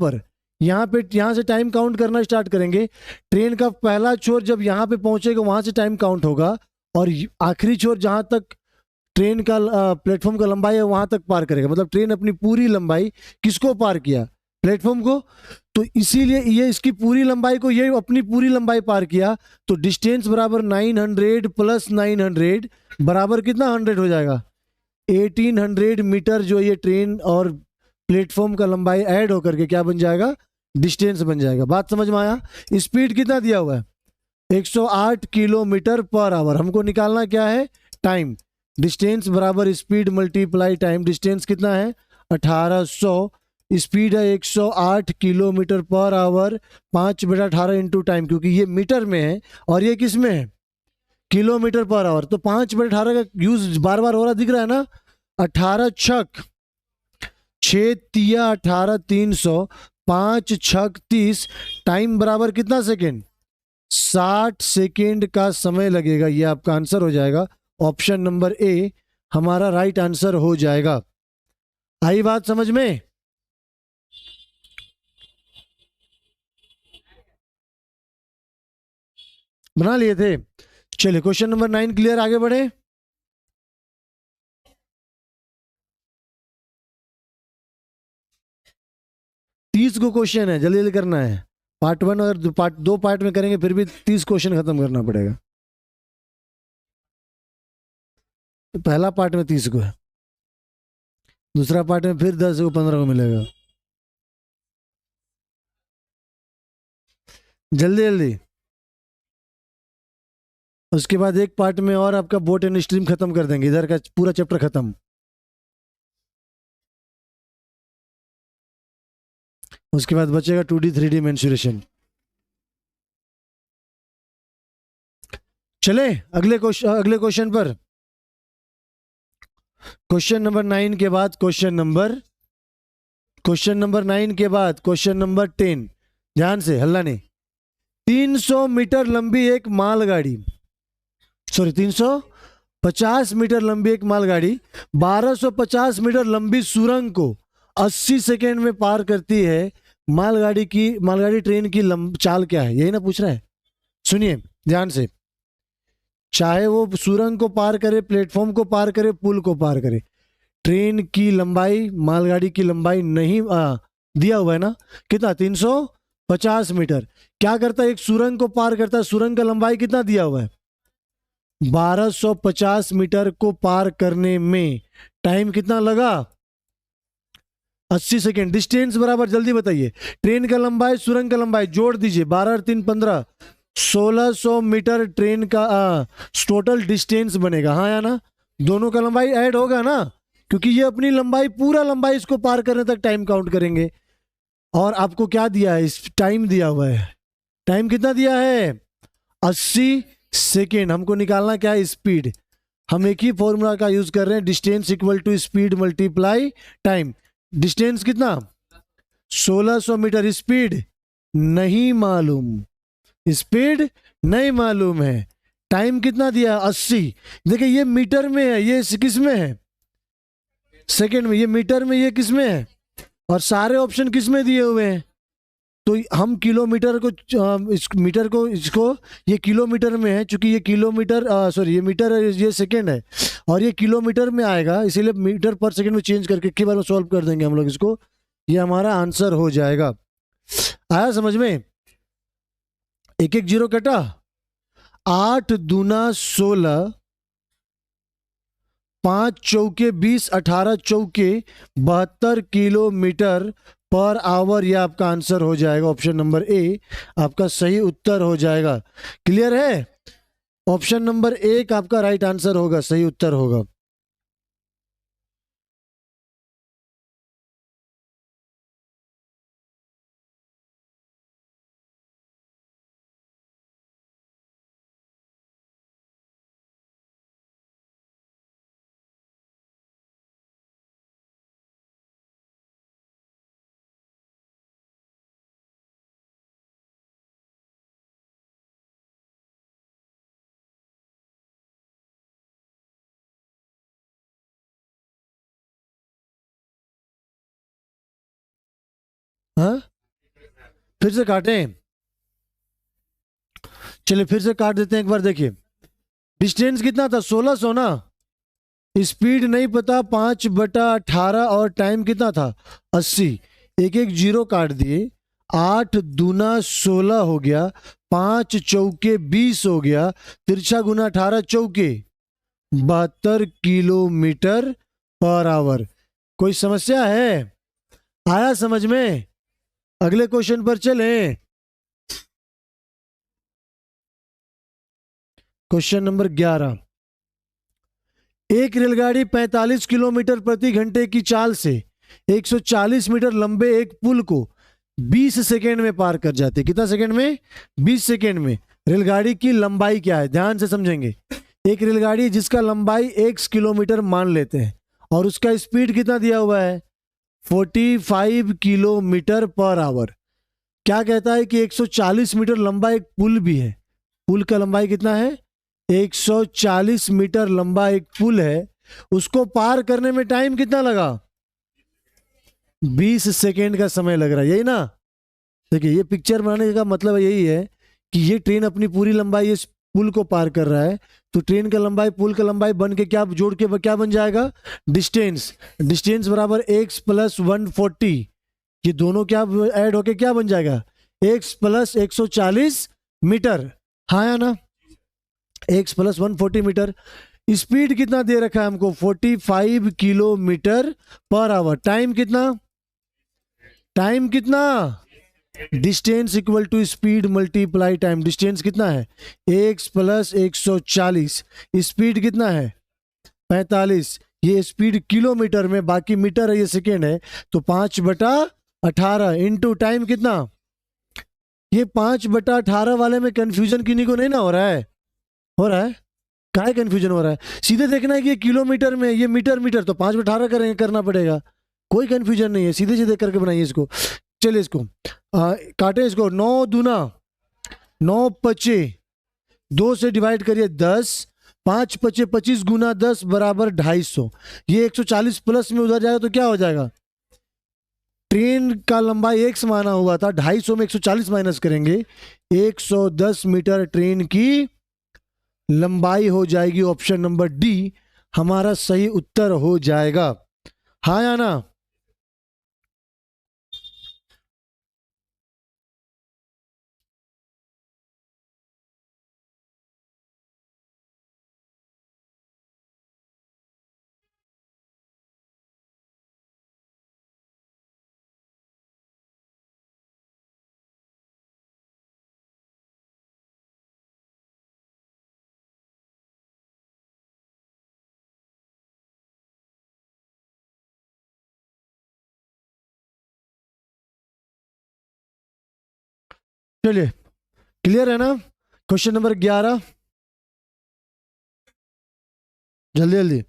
पे यहाँ से टाइम काउंट करना स्टार्ट करेंगे। ट्रेन का पहला छोर जब यहाँ पे पहुंचेगा वहां से टाइम काउंट होगा, और आखिरी छोर जहां तक ट्रेन का प्लेटफॉर्म का लंबाई है वहां तक पार करेगा। मतलब ट्रेन अपनी पूरी लंबाई किसको पार किया, प्लेटफॉर्म को। तो इसीलिए ये इसकी पूरी लंबाई को, ये अपनी पूरी लंबाई पार किया, तो डिस्टेंस बराबर 900 प्लस 900 बराबर कितना 100 हो जाएगा, 1800 मीटर जो ये ट्रेन और प्लेटफॉर्म का लंबाई ऐड होकर के क्या बन जाएगा, डिस्टेंस बन जाएगा। बात समझ में आया। स्पीड कितना दिया हुआ है, 108 किलोमीटर पर आवर। हमको निकालना क्या है, टाइम। डिस्टेंस बराबर स्पीड मल्टीप्लाई टाइम। डिस्टेंस कितना है 1800, स्पीड है 108 kilometre per our, 5/18 into time, क्योंकि ये मीटर में है और ये किस में है, किलोमीटर पर आवर। तो 5/18 का यूज बार बार हो रहा दिख रहा है ना। 18 छक 6 तिया 18, 300, 5 छक 30, टाइम बराबर कितना सेकेंड, 60 सेकेंड का समय लगेगा। ये आपका आंसर हो जाएगा। ऑप्शन नंबर ए हमारा राइट आंसर हो जाएगा। आई बात समझ में। बना लिए थे। चलिए क्वेश्चन नंबर 9 क्लियर, आगे बढ़े। तीस को क्वेश्चन है, जल्दी जल्दी करना है। पार्ट 1 और दो पार्ट में करेंगे फिर भी 30 क्वेश्चन खत्म करना पड़ेगा। तो पहला पार्ट में 30 को है, दूसरा पार्ट में फिर 10 को 15 को मिलेगा। जल्दी जल्दी। उसके बाद एक पार्ट में और आपका बोट एंड स्ट्रीम खत्म कर देंगे, इधर का पूरा चैप्टर खत्म। उसके बाद बचेगा 2D 3D मेंसुरेशन। चले अगले क्वेश्चन पर। क्वेश्चन नंबर 9 के बाद क्वेश्चन नंबर 9 के बाद क्वेश्चन नंबर 10। ध्यान से, हल्ला नहीं। 300 मीटर लंबी एक मालगाड़ी, सॉरी 350 मीटर लंबी एक मालगाड़ी 1250 मीटर लंबी सुरंग को 80 सेकेंड में पार करती है। मालगाड़ी ट्रेन की चाल क्या है, यही ना पूछ रहा है। सुनिए ध्यान से, चाहे वो सुरंग को पार करे, प्लेटफॉर्म को पार करे, पुल को पार करे, ट्रेन की लंबाई, मालगाड़ी की लंबाई नहीं दिया हुआ है ना, कितना 350 मीटर। क्या करता है, एक सुरंग को पार करता है, सुरंग का लंबाई कितना दिया हुआ है 1250 मीटर को पार करने में टाइम कितना लगा 80 सेकेंड। डिस्टेंस बराबर, जल्दी बताइए, ट्रेन का लंबाई सुरंग का लंबाई जोड़ दीजिए, 12 और 3 15, 1600 मीटर ट्रेन का टोटल डिस्टेंस बनेगा। हाँ या ना, दोनों का लंबाई ऐड होगा ना, क्योंकि ये अपनी लंबाई, पूरा लंबाई इसको पार करने तक टाइम काउंट करेंगे। और आपको क्या दिया है, इस टाइम दिया हुआ है, टाइम कितना दिया है 80 सेकेंड। हमको निकालना क्या है, स्पीड। हम एक ही फॉर्मूला का यूज कर रहे हैं, distance equal to speed multiply time. Distance कितना 1600 मीटर, स्पीड नहीं मालूम, स्पीड नहीं मालूम है, टाइम कितना दिया 80। देखिए ये मीटर में है, ये किस में है सेकेंड में, ये मीटर में, ये किस में है, और सारे ऑप्शन किस में दिए हुए हैं। तो हम किलोमीटर को इस मीटर को इसको, ये किलोमीटर में है, चूंकि ये किलोमीटर सॉरी ये मीटर है, ये सेकेंड है, और ये किलोमीटर में आएगा, इसीलिए मीटर पर सेकेंड में चेंज करके एक बार में सॉल्व कर देंगे हम लोग इसको। ये हमारा आंसर हो जाएगा। आया समझ में। एक एक जीरो कटा, 8 दूना 16, 5 चौके 20, 18 चौके 72 किलोमीटर पर आवर। यह आपका आंसर हो जाएगा। ऑप्शन नंबर ए आपका सही उत्तर हो जाएगा। क्लियर है, ऑप्शन नंबर 1 आपका राइट आंसर होगा, सही उत्तर होगा। हाँ, फिर से काटें? चलिए फिर से काट देते हैं एक बार। देखिए डिस्टेंस कितना था, 1600 ना। स्पीड नहीं पता, 5/18, और टाइम कितना था, 80। एक एक जीरो काट दिए। 8 दूना 16 हो गया, 5 चौके 20 हो गया, तिरछा गुना 18 चौके 72 किलोमीटर पर आवर। कोई समस्या है? आया समझ में? अगले क्वेश्चन पर चलें। Question number 11। एक रेलगाड़ी 45 किलोमीटर प्रति घंटे की चाल से 140 मीटर लंबे एक पुल को 20 सेकेंड में पार कर जाती है। कितना सेकेंड में? 20 सेकेंड में। रेलगाड़ी की लंबाई क्या है, ध्यान से समझेंगे। एक रेलगाड़ी जिसका लंबाई 1 किलोमीटर मान लेते हैं और उसका स्पीड कितना दिया हुआ है, 45 किलोमीटर पर आवर। क्या कहता है कि 140 मीटर लंबा एक पुल भी है। पुल का लंबाई कितना है, 140 मीटर लंबा एक पुल है। उसको पार करने में टाइम कितना लगा, 20 सेकेंड का समय लग रहा है, यही ना। देखिए ये पिक्चर बनाने का मतलब यही है कि ये ट्रेन अपनी पूरी लंबाई इस पुल को पार कर रहा है, तो ट्रेन का लंबाई पुल का लंबाई बन के क्या जोड़ के क्या बन जाएगा, डिस्टेंस। डिस्टेंस बराबर x + 140। ये दोनों क्या ऐड होके क्या बन जाएगा, x + 140 मीटर। हाँ या ना, x + 140 मीटर। स्पीड कितना दे रखा है हमको, 45 किलोमीटर पर आवर। टाइम कितना, टाइम कितना, distance equal to speed multiply time. Distance कितना है, x + 140, स्पीड कितना है 45। ये स्पीड किलोमीटर में, बाकी मीटर है, ये सेकेंड है, तो 5/18 इंटू टाइम कितना। ये 5/18 वाले में कंफ्यूजन किन्हीं को नहीं ना हो रहा है, हो रहा है? काहे कंफ्यूजन हो रहा है? सीधे देखना है कि ये किलोमीटर में, ये मीटर, मीटर तो 5/18 करेंगे, करना पड़ेगा। कोई कंफ्यूजन नहीं है, सीधे सीधे करके बनाइए इसको। चलिए इसको काटे, इसको 9 दूना 9 पचे 2 से डिवाइड करिए 10, 5 पचे 25 गुना 10 बराबर 250। ये 140 प्लस में उधर जाएगा तो क्या हो जाएगा, ट्रेन का लंबाई x माना हुआ था, 250 में 140 माइनस करेंगे, 110 मीटर ट्रेन की लंबाई हो जाएगी। ऑप्शन नंबर डी हमारा सही उत्तर हो जाएगा। हाँ या ना? चलिए क्लियर है ना। क्वेश्चन नंबर 11, जल्दी जल्दी।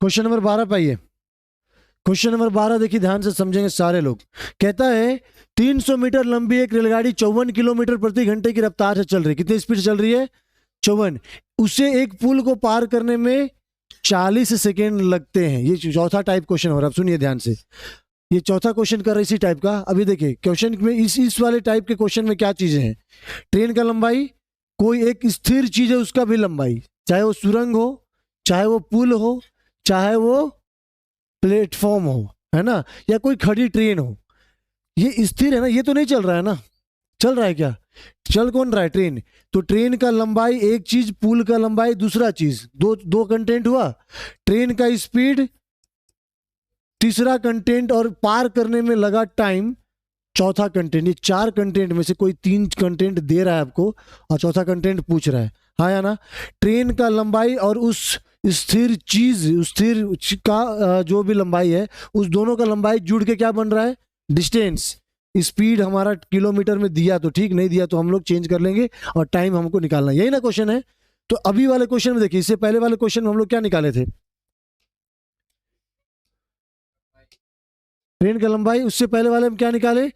क्वेश्चन नंबर 12 पाइए। क्वेश्चन नंबर 12 देखिए, ध्यान से समझेंगे सारे लोग। कहता है 300 मीटर लंबी एक रेलगाड़ी 54 किलोमीटर प्रति घंटे की रफ्तार से चल रही है। कितनी स्पीड चल रही है, 54। उसे एक पुल को पार करने में 40 सेकेंड लगते हैं। ये चौथा टाइप क्वेश्चन हो रहा है, सुनिए ध्यान से। ये चौथा क्वेश्चन कर रहा है इसी टाइप का। अभी देखिए क्वेश्चन में इस वाले टाइप के क्वेश्चन में क्या चीजें हैं, ट्रेन का लंबाई, कोई एक स्थिर चीज है उसका भी लंबाई, चाहे वो सुरंग हो, चाहे वो पुल हो, चाहे वो प्लेटफॉर्म हो, है ना, या कोई खड़ी ट्रेन हो। ये स्थिर है ना, ये तो नहीं चल रहा है ना। चल रहा है क्या, चल कौन रहा है, ट्रेन। तो ट्रेन का लंबाई एक चीज, पुल का लंबाई दूसरा चीज, दो दो कंटेंट हुआ। ट्रेन का स्पीड तीसरा कंटेंट, और पार करने में लगा टाइम चौथा कंटेंट। ये 4 कंटेंट में से कोई 3 कंटेंट दे रहा है आपको और चौथा कंटेंट पूछ रहा है। हाँ या ना। ट्रेन का लंबाई और उस स्थिर चीज, का जो भी लंबाई है, उस दोनों का लंबाई जुड़ के क्या बन रहा है, डिस्टेंस। स्पीड हमारा किलोमीटर में दिया तो ठीक, नहीं दिया तो हम लोग चेंज कर लेंगे, और टाइम हमको निकालना है। यही ना क्वेश्चन है। तो अभी वाले क्वेश्चन में देखिए, इससे पहले वाले क्वेश्चन में हम लोग क्या निकाले थे, ट्रेन का लंबाई। उससे पहले वाले में क्या निकाले,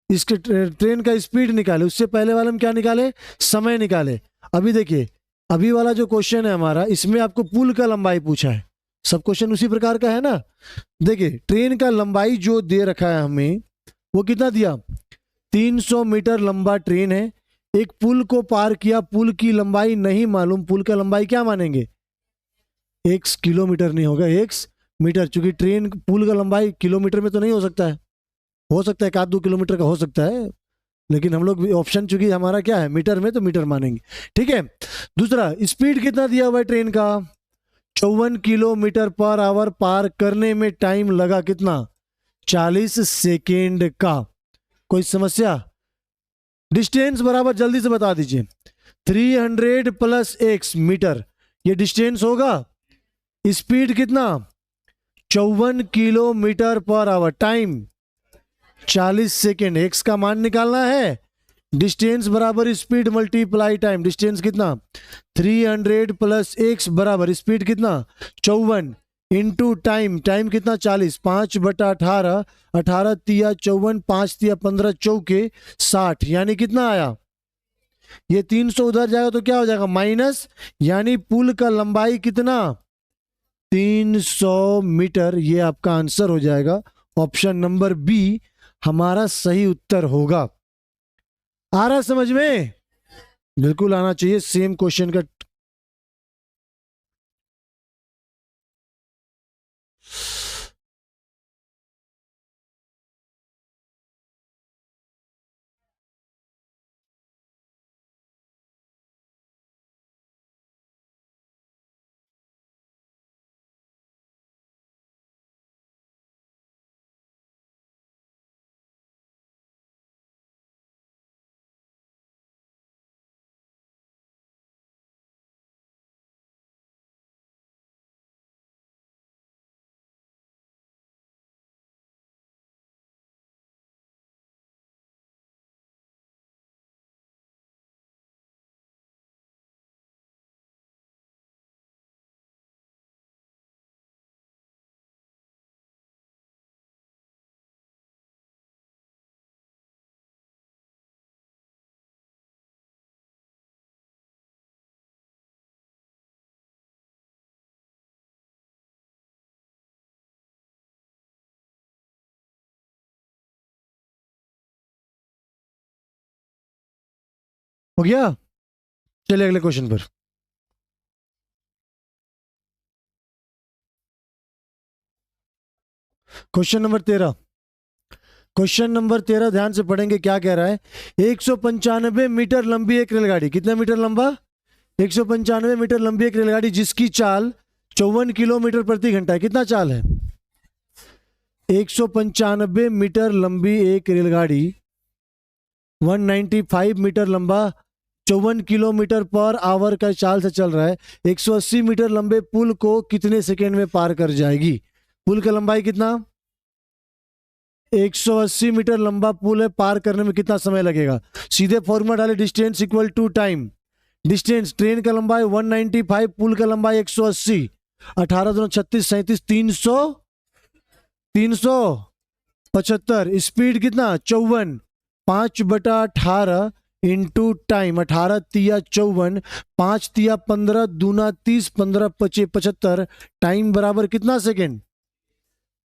इसके ट्रेन का स्पीड निकाले। उससे पहले वाले में क्या निकाले, समय निकाले। अभी देखिए, अभी वाला जो क्वेश्चन है हमारा, इसमें आपको पुल का लंबाई पूछा है। सब क्वेश्चन उसी प्रकार का है ना। देखिए, ट्रेन का लंबाई जो दे रखा है हमें, वो कितना दिया, 300 मीटर लंबा ट्रेन है। एक पुल को पार किया, पुल की लंबाई नहीं मालूम, पुल का लंबाई क्या मानेंगे, एक्स किलोमीटर नहीं होगा, एक्स मीटर, क्योंकि ट्रेन पुल का लंबाई किलोमीटर में तो नहीं हो सकता है। हो सकता है 1-2 किलोमीटर का हो सकता है, लेकिन हम लोग ऑप्शन चूंकि हमारा क्या है, मीटर में, तो मीटर मानेंगे। ठीक है। दूसरा, स्पीड कितना दिया हुआ है ट्रेन का, 54 किलोमीटर पर आवर पार करने में टाइम लगा कितना, 40 सेकेंड का। कोई समस्या। डिस्टेंस बराबर जल्दी से बता दीजिए, 300 प्लस एक्स मीटर, ये डिस्टेंस होगा। स्पीड कितना, 54 kilometre per hour, time 40 second, x का मान निकालना है। डिस्टेंस बराबर स्पीड मल्टीप्लाई टाइम, डिस्टेंस कितना, 300 प्लस एक्स बराबर स्पीड कितना, 54 इंटू टाइम, टाइम कितना 40, 5/18, 18 तिया 54, 5 तिया 15, चौके 60, यानी कितना आया, ये 300 उधर जाएगा तो क्या हो जाएगा, माइनस, यानी पुल का लंबाई कितना, 300 मीटर। ये आपका आंसर हो जाएगा। ऑप्शन नंबर बी हमारा सही उत्तर होगा। आ रहा समझ में, बिल्कुल आना चाहिए। सेम क्वेश्चन का हो गया। चलिए अगले क्वेश्चन पर। क्वेश्चन नंबर 13, क्वेश्चन नंबर 13 ध्यान से पढ़ेंगे, क्या कह रहा है। 195 मीटर लंबी एक रेलगाड़ी, कितना मीटर लंबा, 195 मीटर लंबी एक रेलगाड़ी जिसकी चाल 54 किलोमीटर प्रति घंटा है। कितना चाल है, 195 मीटर लंबी एक रेलगाड़ी, 195 मीटर लंबा, 54 किलोमीटर पर आवर का चाल से चल रहा है। 180 मीटर लंबे पुल को कितने सेकेंड में पार कर जाएगी। पुल का लंबाई कितना, 180 मीटर लंबा पुल है, पार करने में कितना समय लगेगा। सीधे फॉर्मूला डाले, distance equal to time. Distance, train का लंबाई 195, पुल का लंबाई 180, 18 दूना 36, 37, 300, 375। स्पीड कितना, 54, 5/18 इंटू टाइम, 18 तिया 54, 5 तिया 15, दूना 30, 15 पचे 75, टाइम बराबर कितना सेकेंड,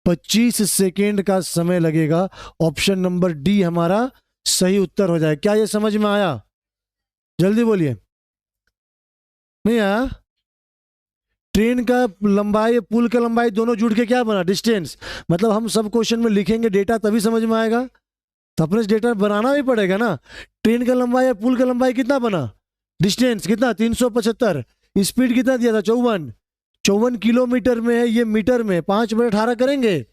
25 सेकेंड का समय लगेगा। ऑप्शन नंबर डी हमारा सही उत्तर हो जाए। क्या ये समझ में आया, जल्दी बोलिए। नहीं आया। ट्रेन का लंबाई, पुल का लंबाई दोनों जुड़ के क्या बना, डिस्टेंस। मतलब हम सब क्वेश्चन में लिखेंगे डेटा तभी समझ में आएगा, तो अपने डेटा बनाना भी पड़ेगा ना। ट्रेन का लंबाई या पुल का लंबाई कितना बना, डिस्टेंस कितना 375, स्पीड कितना दिया था 54, 54 किलोमीटर में है, ये मीटर में 5/18 करेंगे,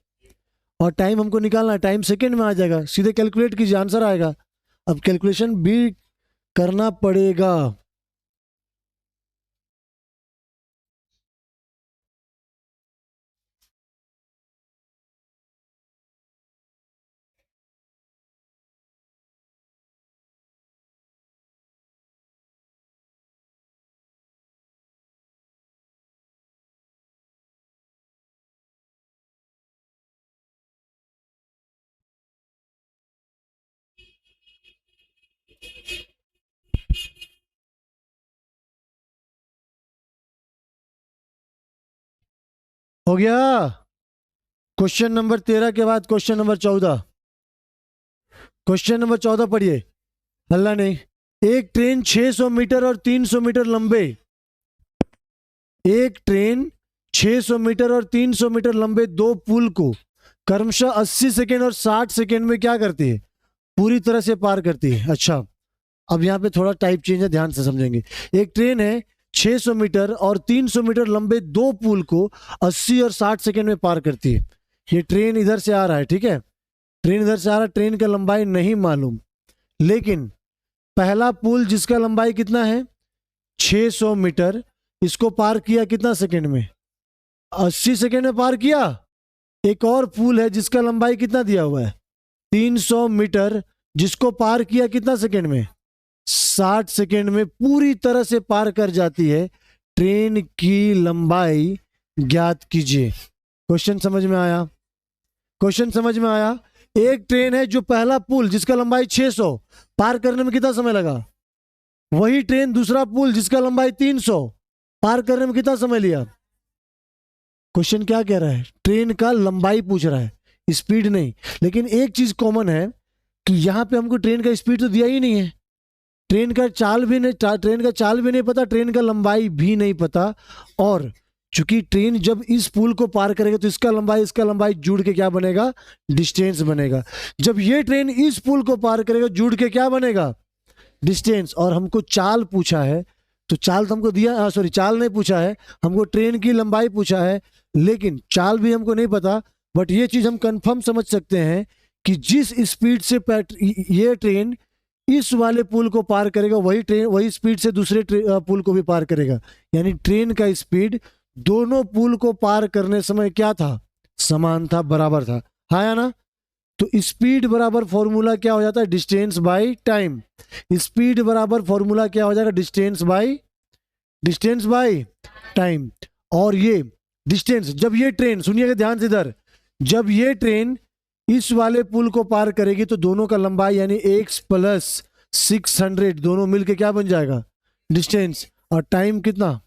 और टाइम हमको निकालना है, टाइम सेकेंड में आ जाएगा, सीधे कैलकुलेट कीजिए आंसर आएगा। अब कैलकुलेशन भी करना पड़ेगा। हो गया। क्वेश्चन नंबर 13 के बाद क्वेश्चन नंबर 14। क्वेश्चन नंबर 14 पढ़िए। हल्ला नहीं। एक ट्रेन 600 मीटर और 300 मीटर लंबे, एक ट्रेन 600 मीटर और 300 मीटर लंबे दो पुल को क्रमशः 80 सेकेंड और 60 सेकेंड में क्या करती है? पूरी तरह से पार करती है। अच्छा, अब यहाँ पे थोड़ा टाइप चेंज है, ध्यान से समझेंगे। एक ट्रेन है 600 मीटर और 300 मीटर लंबे दो पुल को 80 और 60 सेकेंड में पार करती है। ये ट्रेन इधर से आ रहा है, ठीक है, ट्रेन इधर से आ रहा है, ट्रेन का लंबाई नहीं मालूम, लेकिन पहला पुल जिसका लंबाई कितना है 600 मीटर, इसको पार किया कितना सेकेंड में? 80 सेकेंड में पार किया। एक और पुल है जिसका लंबाई कितना दिया हुआ है 300 मीटर, जिसको पार किया कितना सेकेंड में? 60 सेकेंड में पूरी तरह से पार कर जाती है। ट्रेन की लंबाई ज्ञात कीजिए। क्वेश्चन समझ में आया? क्वेश्चन समझ में आया? एक ट्रेन है जो पहला पुल जिसका लंबाई 600 पार करने में कितना समय लगा, वही ट्रेन दूसरा पुल जिसका लंबाई 300 पार करने में कितना समय लिया? क्वेश्चन क्या कह रहा है? ट्रेन का लंबाई पूछ रहा है, स्पीड नहीं। लेकिन एक चीज कॉमन है कि यहां पे हमको ट्रेन का स्पीड तो दिया ही नहीं है, ट्रेन का चाल भी नहीं, ट्रेन का चाल भी नहीं पता, ट्रेन का लंबाई भी नहीं पता। और चूंकि ट्रेन जब इस पुल को पार करेगा तो इसका लंबाई जुड़ के क्या बनेगा? डिस्टेंस बनेगा। जब ये ट्रेन इस पुल को पार करेगा जुड़ के क्या बनेगा? डिस्टेंस। और हमको चाल पूछा है, तो चाल तो हमको दिया, सॉरी चाल नहीं पूछा है, हमको ट्रेन की लंबाई पूछा है, लेकिन चाल भी हमको नहीं पता। बट ये चीज हम कंफर्म समझ सकते हैं कि जिस स्पीड से ये ट्रेन इस वाले पुल को पार करेगा वही स्पीड से दूसरे पुल को भी पार करेगा। यानी ट्रेन का स्पीड दोनों पुल को पार करने समय क्या था? समान था, बराबर था। हाँ या ना? तो स्पीड बराबर फॉर्मूला क्या हो जाता है? Distance by time. स्पीड बराबर फॉर्मूला क्या हो जाएगा? Distance by time. और ये डिस्टेंस, जब ये ट्रेन, सुनिएगा ध्यान से इधर, जब ये ट्रेन इस वाले पुल को पार करेगी तो दोनों का लंबाई यानी x प्लस 600 दोनों मिलके क्या बन जाएगा? डिस्टेंस। और टाइम कितना?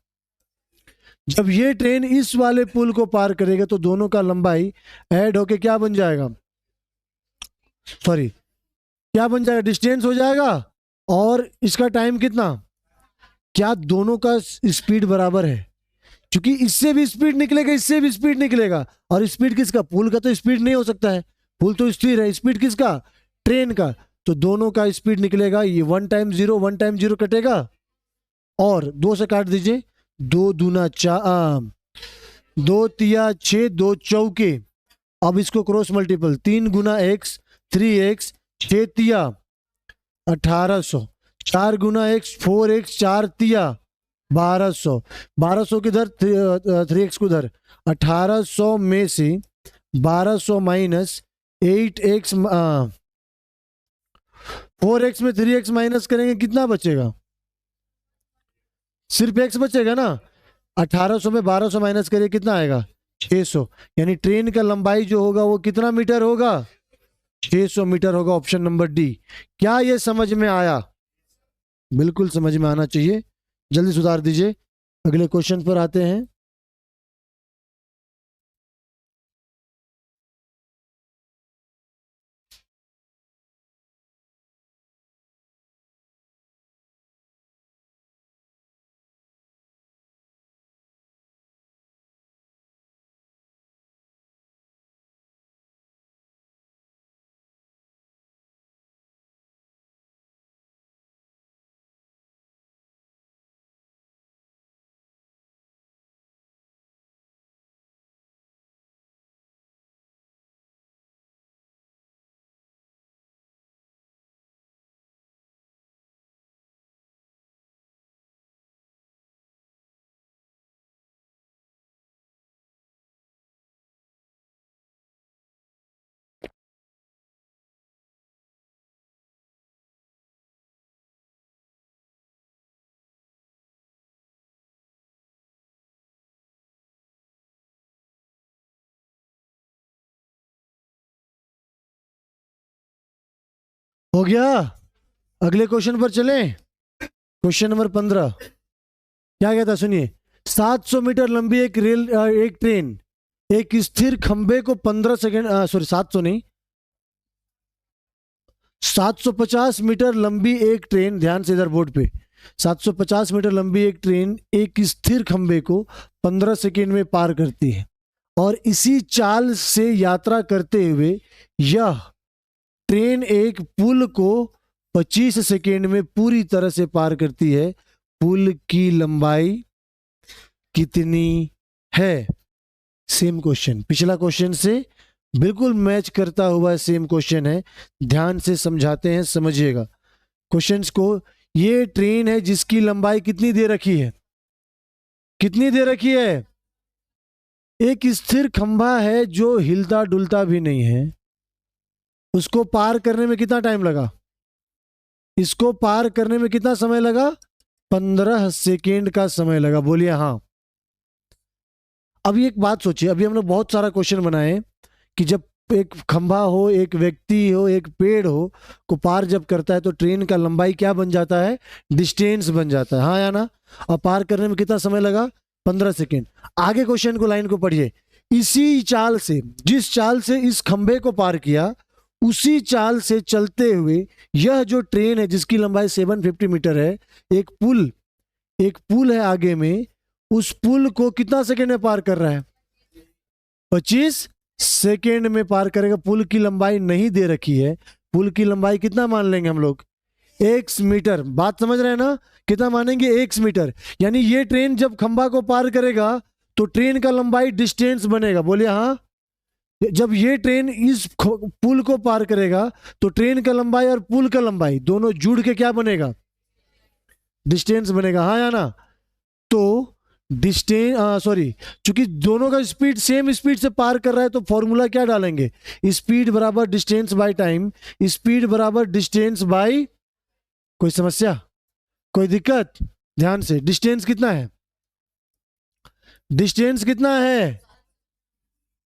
जब ये ट्रेन इस वाले पुल को पार करेगा तो दोनों का लंबाई ऐड होके क्या बन जाएगा? सॉरी, क्या बन जाएगा? डिस्टेंस हो जाएगा। और इसका टाइम कितना? क्या दोनों का स्पीड बराबर है? क्योंकि इससे भी स्पीड निकलेगा, इससे भी स्पीड निकलेगा। और स्पीड किसका? पुल का तो स्पीड नहीं हो सकता है, पुल तो स्थिर है। स्पीड किसका? ट्रेन का। तो दोनों का स्पीड निकलेगा, ये 1 टाइम 0 कटेगा और 2 से काट दीजिए, 2 दूना 4, 2 तिया 6, 2 चौके। अब इसको क्रॉस मल्टीपल, 3 गुना x 3x, 6 तिया 1800, 4 गुना x 4x, 4 तिया 1200, 1200 किधर, 3x को उधर, 1800 में से 1200 माइनस 8x, 4x में 3x माइनस करेंगे कितना बचेगा? सिर्फ x बचेगा ना। 1800 में 1200 माइनस करिए कितना आएगा? 600। यानी ट्रेन का लंबाई जो होगा वो कितना मीटर होगा? 600 मीटर होगा। Option number D. क्या ये समझ में आया? बिल्कुल समझ में आना चाहिए, जल्दी सुधार दीजिए। अगले क्वेश्चन पर आते हैं। हो गया। अगले क्वेश्चन पर चलें। क्वेश्चन नंबर 15 क्या कहता है? सुनिए। 700 मीटर लंबी एक ट्रेन एक स्थिर खंबे को 15 सेकेंड, सॉरी 700 नहीं, 750 मीटर लंबी एक ट्रेन, ध्यान से इधर बोर्ड पे, 750 मीटर लंबी एक ट्रेन एक स्थिर खंबे को 15 सेकेंड में पार करती है, और इसी चाल से यात्रा करते हुए यह ट्रेन एक पुल को 25 सेकेंड में पूरी तरह से पार करती है। पुल की लंबाई कितनी है? सेम क्वेश्चन, पिछला क्वेश्चन से बिल्कुल मैच करता हुआ सेम क्वेश्चन है। ध्यान से समझाते हैं, समझिएगा क्वेश्चंस को। ये ट्रेन है जिसकी लंबाई कितनी दे रखी है? कितनी दे रखी है? एक स्थिर खंभा है जो हिलता डुलता भी नहीं है, उसको पार करने में कितना टाइम लगा? इसको पार करने में कितना समय लगा? 15 सेकेंड का समय लगा। बोलिए हाँ। अभी एक बात सोचिए, अभी हम लोग बहुत सारा क्वेश्चन बनाए कि जब एक खंभा हो, एक व्यक्ति हो, एक पेड़ हो को पार जब करता है तो ट्रेन का लंबाई क्या बन जाता है? डिस्टेंस बन जाता है, हाँ या ना? और पार करने में कितना समय लगा? 15 सेकेंड। आगे क्वेश्चन को, लाइन को पढ़िए। इसी चाल से, जिस चाल से इस खंभे को पार किया, उसी चाल से चलते हुए यह जो ट्रेन है जिसकी लंबाई 750 मीटर है, एक पुल है आगे में, उस पुल को कितना सेकेंड में पार कर रहा है? 25 सेकेंड में पार करेगा। पुल की लंबाई नहीं दे रखी है, पुल की लंबाई कितना मान लेंगे हम लोग? 1 मीटर। बात समझ रहे हैं ना? कितना मानेंगे? 1 मीटर। यानी ये ट्रेन जब खंबा को पार करेगा तो ट्रेन का लंबाई डिस्टेंस बनेगा। बोलिए हाँ। जब ये ट्रेन इस पुल को पार करेगा तो ट्रेन का लंबाई और पुल का लंबाई दोनों जुड़ के क्या बनेगा? डिस्टेंस बनेगा, हाँ या ना? तो डिस्टेंस, सॉरी, चूंकि दोनों का स्पीड सेम स्पीड से पार कर रहा है तो फॉर्मूला क्या डालेंगे? स्पीड बराबर डिस्टेंस बाय टाइम। स्पीड बराबर डिस्टेंस बाय, कोई समस्या, कोई दिक्कत? ध्यान से, डिस्टेंस कितना है? डिस्टेंस कितना है?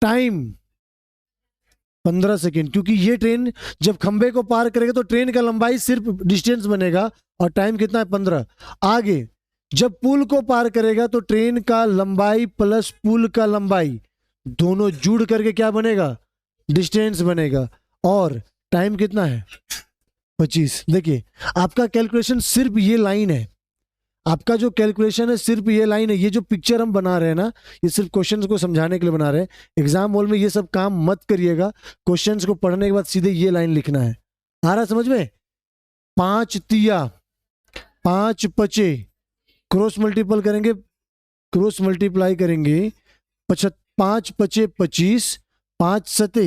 Time 15 second. क्योंकि ये ट्रेन जब खंबे को पार करेगा तो ट्रेन का लंबाई सिर्फ डिस्टेंस बनेगा, और टाइम कितना है? 15। आगे जब पुल को पार करेगा तो ट्रेन का लंबाई प्लस पुल का लंबाई दोनों जुड़ करके क्या बनेगा? डिस्टेंस बनेगा। और टाइम कितना है? 25। देखिए, आपका कैलकुलेशन सिर्फ ये लाइन है, आपका जो कैलकुलेशन है सिर्फ ये लाइन है। ये जो पिक्चर हम बना रहे हैं ना, ये सिर्फ क्वेश्चंस को समझाने के लिए बना रहे हैं। एग्जाम हॉल में ये सब काम मत करिएगा। क्वेश्चंस को पढ़ने के बाद सीधे ये लाइन लिखना है। आ रहा समझ में? 5 तिया 5 पचे, क्रॉस मल्टीपल करेंगे, क्रॉस मल्टीप्लाई करेंगे। 5 पचे 25, 5 सते,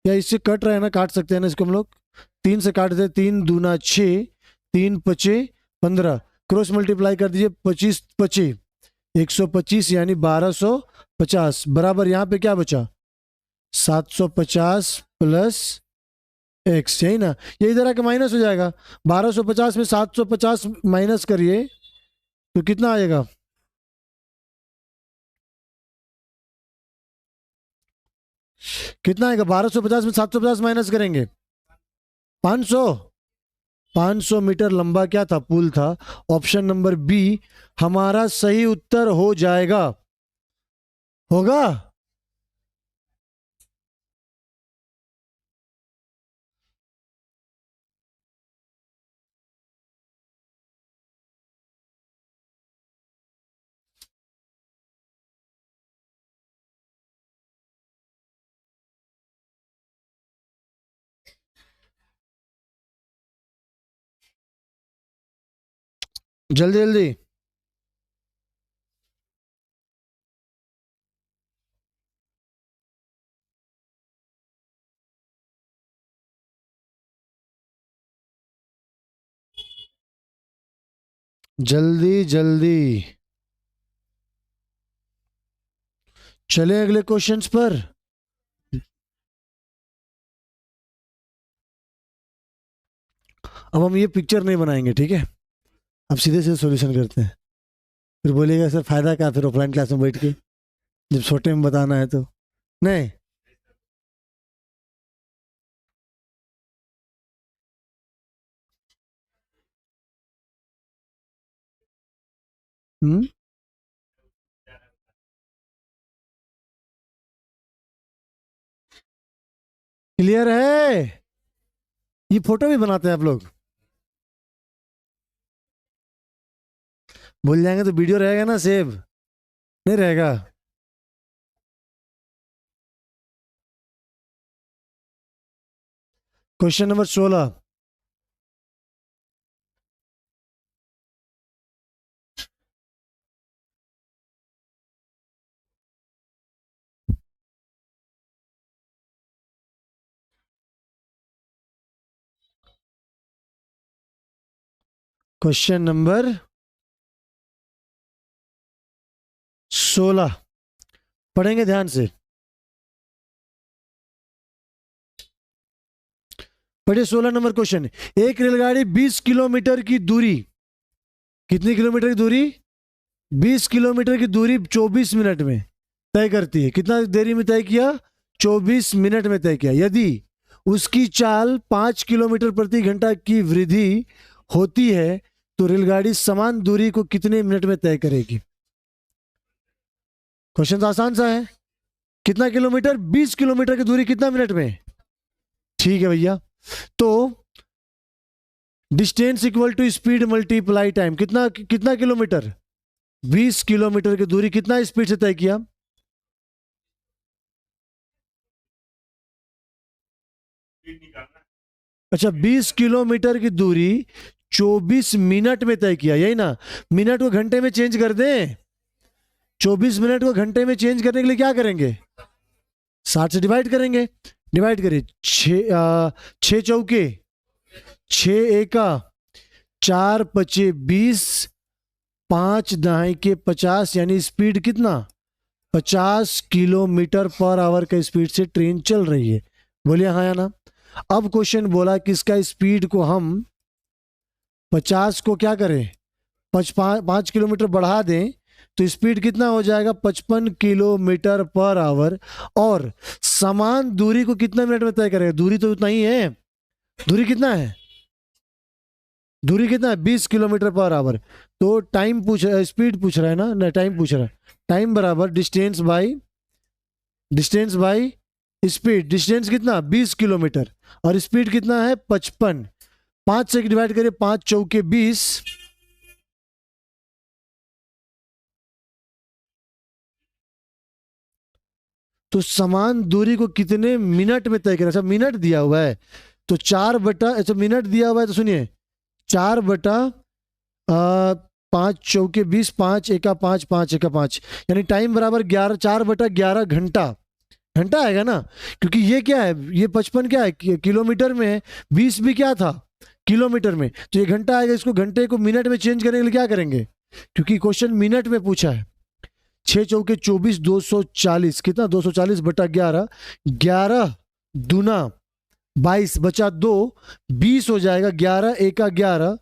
या इससे कट रहा है ना, काट सकते हैं ना इसको हम लोग। 3 से काट दे, 3 दूना 6, 3 पचे 15, क्रॉस मल्टीप्लाई कर दीजिए। 25 पचे 125, यानी 1250, बराबर यहाँ पे क्या बचा? 750 प्लस एक्स, यही ना? ये इधर आके माइनस हो जाएगा। 1250 में 750 माइनस करिए तो कितना आएगा? कितना आएगा? 1250 में 750 माइनस करेंगे 500। 500 मीटर लंबा क्या था? पुल था। ऑप्शन नंबर बी हमारा सही उत्तर हो जाएगा। होगा? जल्दी जल्दी। जल्दी जल्दी। चले अगले क्वेश्चंस पर। अब हम ये पिक्चर नहीं बनाएंगे, ठीक है? अब सीधे सीधे सॉल्यूशन करते हैं। फिर बोलिएगा सर फायदा क्या फिर ऑफलाइन क्लास में बैठ के, जब छोटे में बताना है तो। नहीं। हम्म। क्लियर है? ये फोटो भी बनाते हैं आप लोग? भूल जाएंगे तो वीडियो रहेगा ना सेव? नहीं रहेगा? Question number 16। क्वेश्चन नंबर 16 पढ़ेंगे ध्यान से। पढ़िए 16 नंबर क्वेश्चन। एक रेलगाड़ी 20 किलोमीटर की दूरी, कितनी किलोमीटर की दूरी? 20 किलोमीटर की दूरी 24 मिनट में तय करती है। कितना देरी में तय किया? 24 मिनट में तय किया। यदि उसकी चाल 5 किलोमीटर प्रति घंटा की वृद्धि होती है तो रेलगाड़ी समान दूरी को कितने मिनट में तय करेगी? क्वेश्चन तो आसान सा है। कितना किलोमीटर? 20 किलोमीटर की दूरी कितना मिनट में? ठीक है भैया। तो distance equal to speed multiply time. कितना कितना किलोमीटर? 20 किलोमीटर की दूरी कितना स्पीड से तय किया? अच्छा, 20 किलोमीटर की दूरी 24 मिनट में तय किया, यही ना? मिनट को घंटे में चेंज कर दें। 24 मिनट को घंटे में चेंज करने के लिए क्या करेंगे? 60 से डिवाइड करेंगे। डिवाइड करिए। 6 चौके 6 एका 4 पचे 20, 5 दाएं के 50, यानी स्पीड कितना? 50 किलोमीटर पर आवर का स्पीड से ट्रेन चल रही है। बोलिए हाँ या ना? अब क्वेश्चन बोला कि इसका स्पीड को हम 50 को क्या करें? 5 किलोमीटर बढ़ा दें तो स्पीड कितना हो जाएगा? 55 किलोमीटर पर आवर। और समान दूरी को कितने मिनट में तय करेगा? दूरी तो उतना ही है। दूरी कितना है? दूरी कितना है? 20 किलोमीटर पर आवर। तो टाइम पूछ रहा है, स्पीड पूछ रहा है ना? नहीं, टाइम पूछ रहा है। टाइम बराबर डिस्टेंस बाई स्पीड। डिस्टेंस कितना? 20 किलोमीटर और स्पीड कितना है? 55। 5 से डिवाइड करिए। 5 चौके 20, तो समान दूरी को कितने मिनट में तय करें? अच्छा, मिनट दिया हुआ है तो 4 बटा, अच्छा मिनट दिया हुआ है तो सुनिए, 4/5 चौके 20, 5 एका 5, 5 एका 5, यानी टाइम बराबर 11, 4/11 घंटा। घंटा आएगा ना? क्योंकि ये क्या है? ये 55 क्या है? किलोमीटर में है। 20 भी क्या था? किलोमीटर में। तो ये घंटा आएगा। इसको घंटे को मिनट में चेंज करने के लिए क्या करेंगे? क्योंकि क्वेश्चन मिनट में पूछा है। 6 चौके 24, 240। कितना? 240/11। 11 दूना 22 बचा 2, 20 हो जाएगा। 11 एका 11,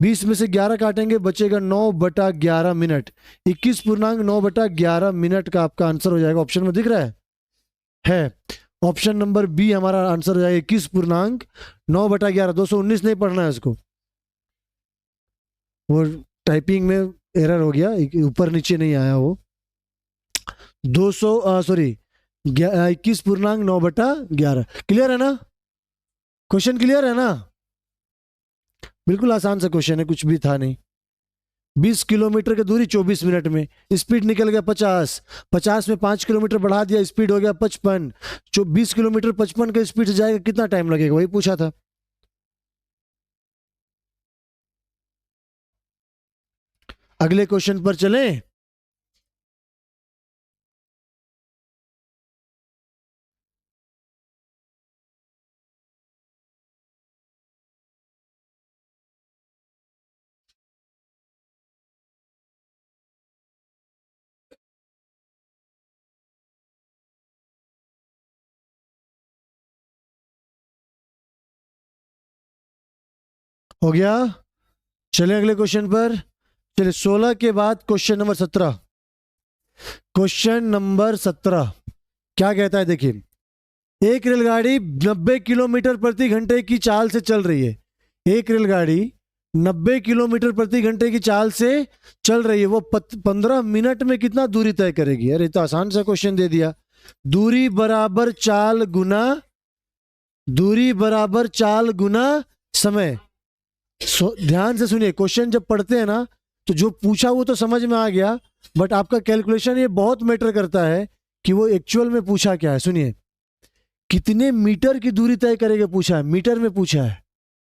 20 में से 11 काटेंगे, बचेगा 9/11 मिनट। 21.9/11 मिनट का आपका आंसर हो जाएगा। ऑप्शन में दिख रहा है? ऑप्शन नंबर बी हमारा आंसर हो जाएगा। 21.9/11। 219 नहीं पढ़ना है इसको, वो टाइपिंग में एरर हो गया, ऊपर नीचे नहीं आया वो। 21.9/11। क्लियर है ना? क्वेश्चन क्लियर है ना? बिल्कुल आसान सा क्वेश्चन है, कुछ भी था नहीं। 20 किलोमीटर की दूरी 24 मिनट में, स्पीड निकल गया 50। 50 में 5 किलोमीटर बढ़ा दिया, स्पीड हो गया 55। 20 किलोमीटर 55 का स्पीड से जाएगा, कितना टाइम लगेगा? वही पूछा था। अगले क्वेश्चन पर चलें। हो गया? चलें अगले क्वेश्चन पर। चलिए 16 के बाद क्वेश्चन नंबर 17। क्वेश्चन नंबर 17 क्या कहता है? देखिए, एक रेलगाड़ी 90 किलोमीटर प्रति घंटे की चाल से चल रही है। एक रेलगाड़ी 90 किलोमीटर प्रति घंटे की चाल से चल रही है। वो 15 मिनट में कितना दूरी तय करेगी? अरे तो आसान सा क्वेश्चन दे दिया। दूरी बराबर चाल गुना दूरी बराबर चाल गुना समय। ध्यान से सुनिए, क्वेश्चन जब पढ़ते हैं ना तो जो पूछा वो तो समझ में आ गया, बट आपका कैलकुलेशन ये बहुत मैटर करता है कि वो एक्चुअल में पूछा क्या है। सुनिए, कितने मीटर की दूरी तय करेगा पूछा है, मीटर में पूछा है।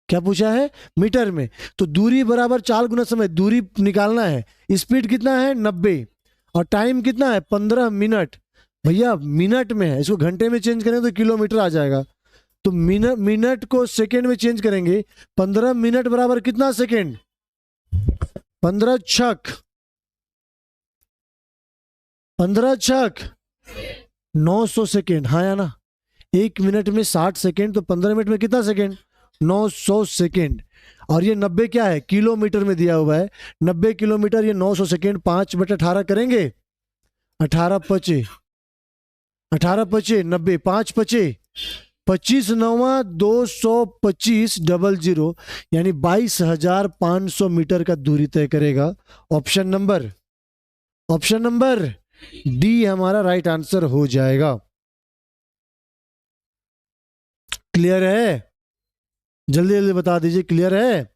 क्या पूछा है? मीटर में। तो दूरी बराबर चाल गुना समय, दूरी निकालना है। स्पीड कितना है? 90। और टाइम कितना है? 15 मिनट। भैया मिनट में है, इसको घंटे में चेंज करें तो किलोमीटर आ जाएगा। तो मिनट को सेकंड में चेंज करेंगे। 15 मिनट बराबर कितना सेकंड? 15 छक 15 छक 900 सेकेंड। हाँ या ना? 1 मिनट में 60 सेकेंड, तो 15 मिनट में कितना सेकेंड? 900 सेकेंड। और ये 90 क्या है? किलोमीटर में दिया हुआ है। 90 किलोमीटर, ये 900 सेकेंड। 5/18 करेंगे। 18 पचे 90, 5 पचे 25 नवा 225 00, यानी 22,500 मीटर का दूरी तय करेगा। ऑप्शन नंबर डी हमारा राइट आंसर हो जाएगा। क्लियर है? जल्दी जल्दी बता दीजिए, क्लियर है?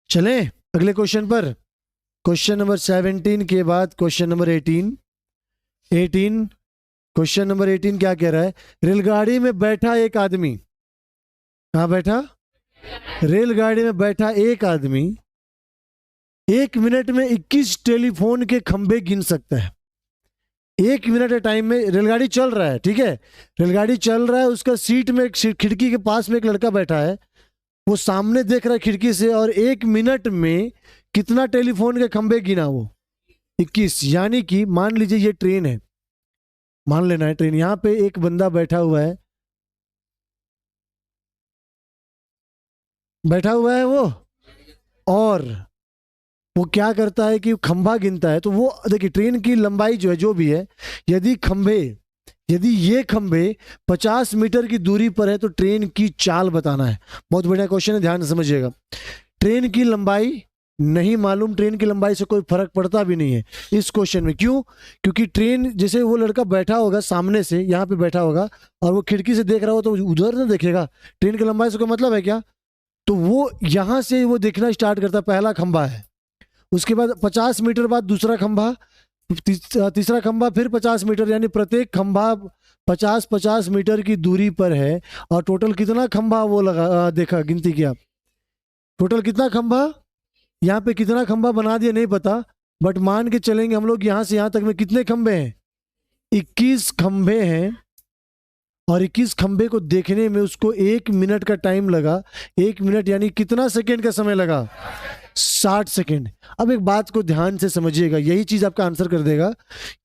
चलें अगले क्वेश्चन पर। क्वेश्चन नंबर 17 के बाद क्वेश्चन नंबर 18। क्वेश्चन नंबर 18 क्या कह रहा है? रेलगाड़ी में बैठा एक आदमी, कहाँ बैठा? रेलगाड़ी में बैठा एक आदमी 1 मिनट में 21 टेलीफोन के खंभे गिन सकता है। 1 मिनट के टाइम में रेलगाड़ी चल रहा है, ठीक है? रेलगाड़ी चल रहा है, उसका सीट में खिड़की के पास में एक लड़का बैठा है, वो सामने देख रहा है खिड़की से, और 1 मिनट में कितना टेलीफोन के खंभे गिना वो? 21। यानी कि मान लीजिए ये ट्रेन है, मान लेना है ट्रेन, यहाँ पे एक बंदा बैठा हुआ है वो, और वो क्या करता है कि खंभा गिनता है। तो वो देखिए, ट्रेन की लंबाई जो है, जो भी है, यदि ये खंभे 50 मीटर की दूरी पर है तो ट्रेन की चाल बताना है। बहुत बढ़िया क्वेश्चन है, ध्यान से समझिएगा। ट्रेन की लंबाई नहीं मालूम, ट्रेन की लंबाई से कोई फर्क पड़ता भी नहीं है इस क्वेश्चन में। क्यों? क्योंकि ट्रेन, जैसे वो लड़का बैठा होगा सामने से, यहाँ पे बैठा होगा और वो खिड़की से देख रहा हो, तो उधर ना देखेगा। ट्रेन की लंबाई से कोई मतलब है क्या? तो वो यहाँ से वो देखना स्टार्ट करता, पहला खंभा है, उसके बाद 50 मीटर बाद दूसरा खंभा, तीसरा खंभा, फिर 50 मीटर, यानी प्रत्येक खंभा 50-50 मीटर की दूरी पर है। और टोटल कितना खंभा वो लगा, देखा, गिनती किया, टोटल कितना खंभा, यहाँ पे कितना खंभा बना दिया नहीं पता, बट मान के चलेंगे हम लोग यहाँ से यहाँ तक में कितने खंभे हैं? 21 खंभे हैं। और 21 खंभे को देखने में उसको 1 मिनट का टाइम लगा। 1 मिनट यानी कितना सेकेंड का समय लगा? 60 सेकेंड। अब एक बात को ध्यान से समझिएगा, यही चीज आपका आंसर कर देगा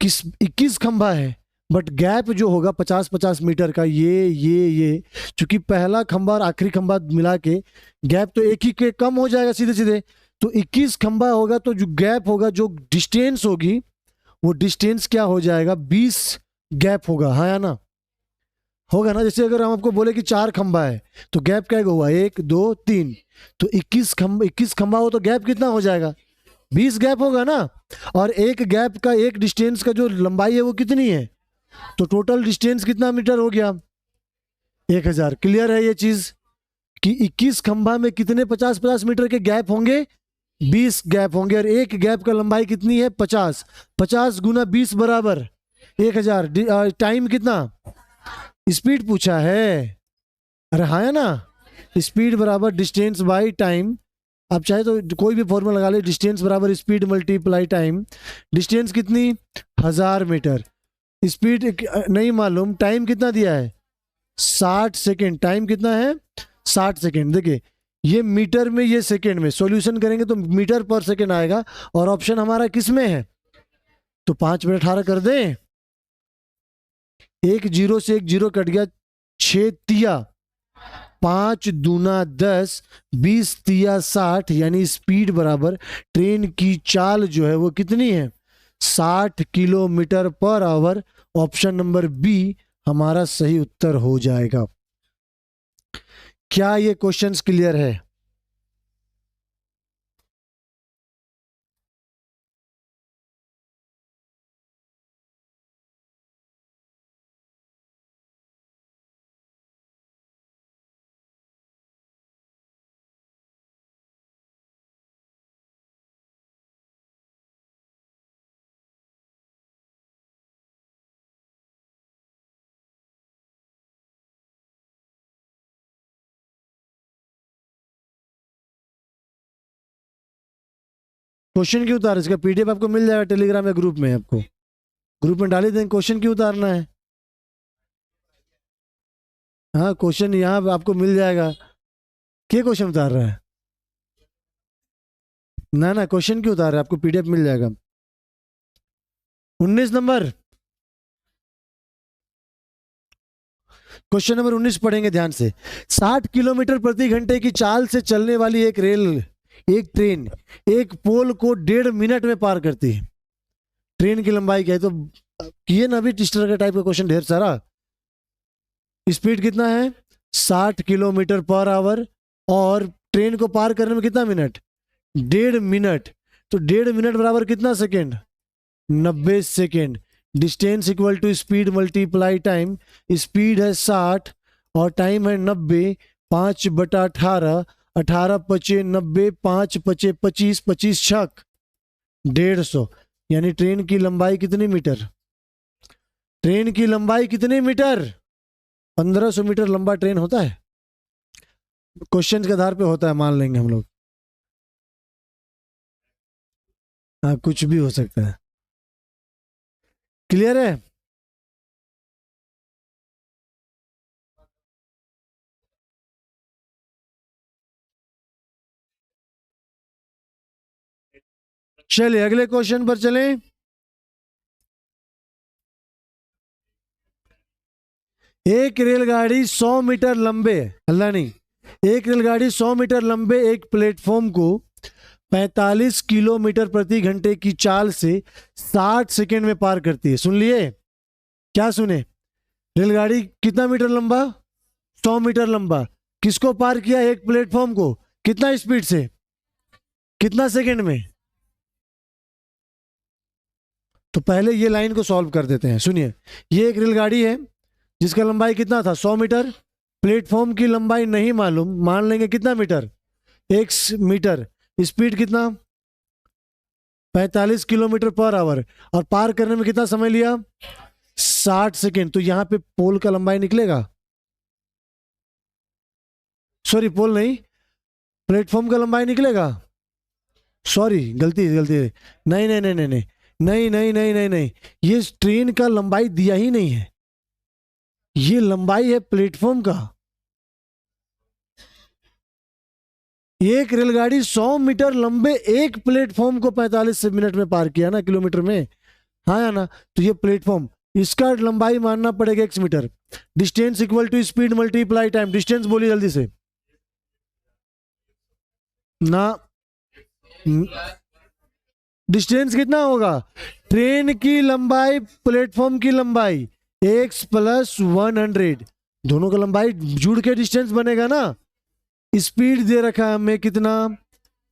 कि 21 खंभा है, बट गैप जो होगा 50-50 मीटर का, ये चूंकि पहला खंभा और आखिरी खंभा मिला के गैप तो एक ही के कम हो जाएगा सीधे सीधे। तो 21 खंभा होगा, तो जो गैप होगा, जो डिस्टेंस होगी, वो डिस्टेंस क्या हो जाएगा? 20 गैप होगा। हाँ या ना? होगा ना? जैसे अगर हम आपको बोले कि 4 खंभा है तो गैप क्या हुआ? 1 2 3। तो 21 खंभा हो तो गैप कितना हो जाएगा? 20 गैप होगा ना। और एक गैप का, एक डिस्टेंस का जो लंबाई है वो कितनी है? तो टोटल डिस्टेंस कितना मीटर हो गया? 1000। क्लियर है ये चीज कि 21 खंभा में कितने 50-50 मीटर के गैप होंगे? 20 गैप होंगे। और एक गैप का लंबाई कितनी है? 50। 50 गुना 20 बराबर 1000। टाइम कितना? स्पीड पूछा है। अरे हाँ है ना? स्पीड बराबर डिस्टेंस बाय टाइम। आप चाहे तो कोई भी फॉर्मूला लगा ले, डिस्टेंस बराबर स्पीड मल्टीप्लाई टाइम। डिस्टेंस कितनी? 1000 मीटर। स्पीड नहीं मालूम, टाइम कितना दिया है? 60 सेकेंड। टाइम कितना है? 60 सेकेंड। देखिए, ये मीटर में, ये सेकेंड में, सॉल्यूशन करेंगे तो मीटर पर सेकेंड आएगा। और ऑप्शन हमारा किस में है? तो 5/18 कर दें। 1 0 से 1 0 कट गया, 6 तिया 5 दूना 10, 20 तिया 60, यानी स्पीड बराबर ट्रेन की चाल जो है वो कितनी है? 60 kilometre per our. Option number B हमारा सही उत्तर हो जाएगा। क्या ये क्वेश्चंस क्लियर है? क्वेश्चन क्यों उतार, इसका पीडीएफ आपको मिल जाएगा टेलीग्राम या ग्रुप में। आपको ग्रुप में डाली देंगे। क्वेश्चन क्यों उतारना है? हाँ, क्वेश्चन यहाँ पे आपको मिल जाएगा। क्या क्वेश्चन उतार रहा है? ना ना, क्वेश्चन क्यों उतार रहा है? आपको पीडीएफ मिल जाएगा। 19 नंबर, क्वेश्चन नंबर 19 पढ़ेंगे ध्यान से। 60 किलोमीटर प्रति घंटे की चाल से चलने वाली एक ट्रेन एक पोल को 1.5 मिनट में पार करती है। ट्रेन की लंबाई क्या है? तो किए ना अभी टिस्टर का टाइप का क्वेश्चन ढेर सारा। स्पीड कितना है? 60 किलोमीटर पर आवर। और ट्रेन को पार करने में कितना मिनट? 1.5 मिनट। तो 1.5 मिनट बराबर कितना second? 90 second. Distance equal to speed multiply time. Speed है 60 और टाइम है 90। 5/18, 18 पचे 90, 5 पचे 25, 25 छक 150। यानी ट्रेन की लंबाई कितनी मीटर? ट्रेन की लंबाई कितनी मीटर? 1500 मीटर लंबा ट्रेन होता है। क्वेश्चन के आधार पे होता है, मान लेंगे हम लोग। हाँ, कुछ भी हो सकता है। क्लियर है? चलिए अगले क्वेश्चन पर चलें। एक रेलगाड़ी 100 मीटर लंबे, अल्लाह नहीं, एक रेलगाड़ी 100 मीटर लंबे एक प्लेटफॉर्म को 45 किलोमीटर प्रति घंटे की चाल से 60 सेकेंड में पार करती है। सुन लिए? क्या सुने? रेलगाड़ी कितना मीटर लंबा? 100 मीटर लंबा। किसको पार किया? एक प्लेटफॉर्म को। कितना स्पीड से? कितना सेकेंड में? तो पहले ये लाइन को सॉल्व कर देते हैं। सुनिए, ये एक रेलगाड़ी है जिसका लंबाई कितना था? 100 मीटर। प्लेटफॉर्म की लंबाई नहीं मालूम, मान लेंगे कितना मीटर? 1 मीटर। स्पीड कितना? 45 किलोमीटर पर आवर। और पार करने में कितना समय लिया? 60 सेकेंड। तो यहां पे पोल का लंबाई निकलेगा, सॉरी पोल नहीं, प्लेटफॉर्म का लंबाई निकलेगा। सॉरी, गलती गलती। नहीं नहीं नहीं नहीं नहीं नहीं नहीं नहीं नहीं नहीं, ये ट्रेन का लंबाई दिया ही नहीं है। ये लंबाई है प्लेटफॉर्म का। एक रेलगाड़ी 100 मीटर लंबे एक प्लेटफॉर्म को 45 मिनट में पार किया ना, किलोमीटर में। हाँ या ना? तो ये प्लेटफॉर्म, इसका लंबाई मानना पड़ेगा 1 metre. Distance equal to speed multiply time. Distance बोलिए जल्दी से ना। डिस्टेंस कितना होगा? ट्रेन की लंबाई प्लेटफॉर्म की लंबाई x + 100, दोनों का लंबाई जुड़ के डिस्टेंस बनेगा ना। स्पीड दे रखा है हमें कितना?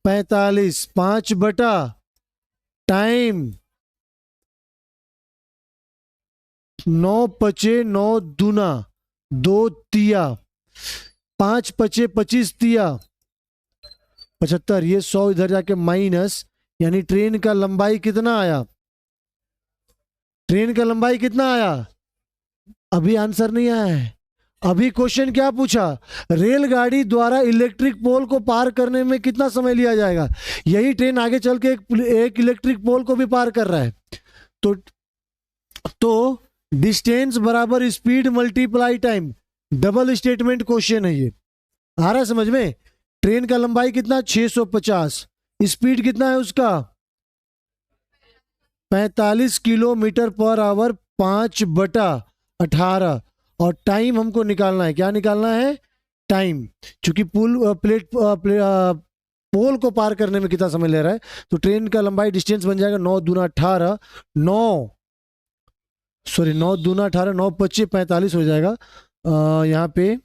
45। 5 बटा टाइम 9 पचे 9 दूना 2 तिया 5 पचे 25 तिया 75। ये 100 इधर जाके माइनस, यानी ट्रेन का लंबाई कितना आया? ट्रेन का लंबाई कितना आया? अभी आंसर नहीं आया है। अभी क्वेश्चन क्या पूछा? रेलगाड़ी द्वारा इलेक्ट्रिक पोल को पार करने में कितना समय लिया जाएगा? यही ट्रेन आगे चल के एक इलेक्ट्रिक पोल को भी पार कर रहा है। तो डिस्टेंस बराबर speed multiply time. Double statement question है ये। आ रहा है समझ में? ट्रेन का लंबाई कितना? 650। स्पीड कितना है उसका? 45 किलोमीटर पर आवर। 5/18। और टाइम हमको निकालना है। क्या निकालना है? टाइम। चूंकि पुल पोल को पार करने में कितना समय ले रहा है, तो ट्रेन का लंबाई डिस्टेंस बन जाएगा 9 दूना 18, 9 दूना 18, 9 25 45 हो जाएगा। यहाँ पे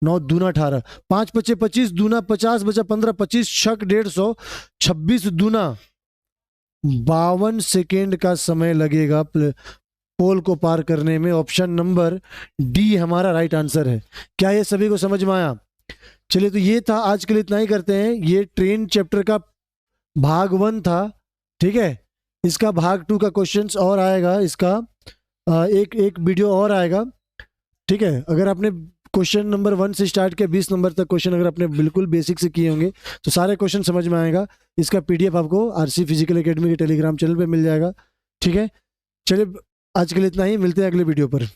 9 दूना 18, 5 25 25, दूना 50 बचा 15, 25 छक 150, 26 दूना 52 सेकेंड का समय लगेगा पोल को पार करने में। ऑप्शन नंबर डी हमारा राइट आंसर है। क्या ये सभी को समझ में आया? चलिए, तो ये था आज के लिए, इतना ही करते हैं। ये ट्रेन चैप्टर का भाग 1 था, ठीक है। इसका भाग 2 का क्वेश्चंस और आएगा, इसका एक वीडियो और आएगा, ठीक है। अगर आपने क्वेश्चन नंबर 1 से स्टार्ट किया 20 नंबर तक क्वेश्चन अगर आपने बिल्कुल बेसिक से किए होंगे तो सारे क्वेश्चन समझ में आएगा। इसका पीडीएफ आपको आरसी फिजिकल एकेडमी के टेलीग्राम चैनल पे मिल जाएगा, ठीक है। चलिए, आज के लिए इतना ही, मिलते हैं अगले वीडियो पर।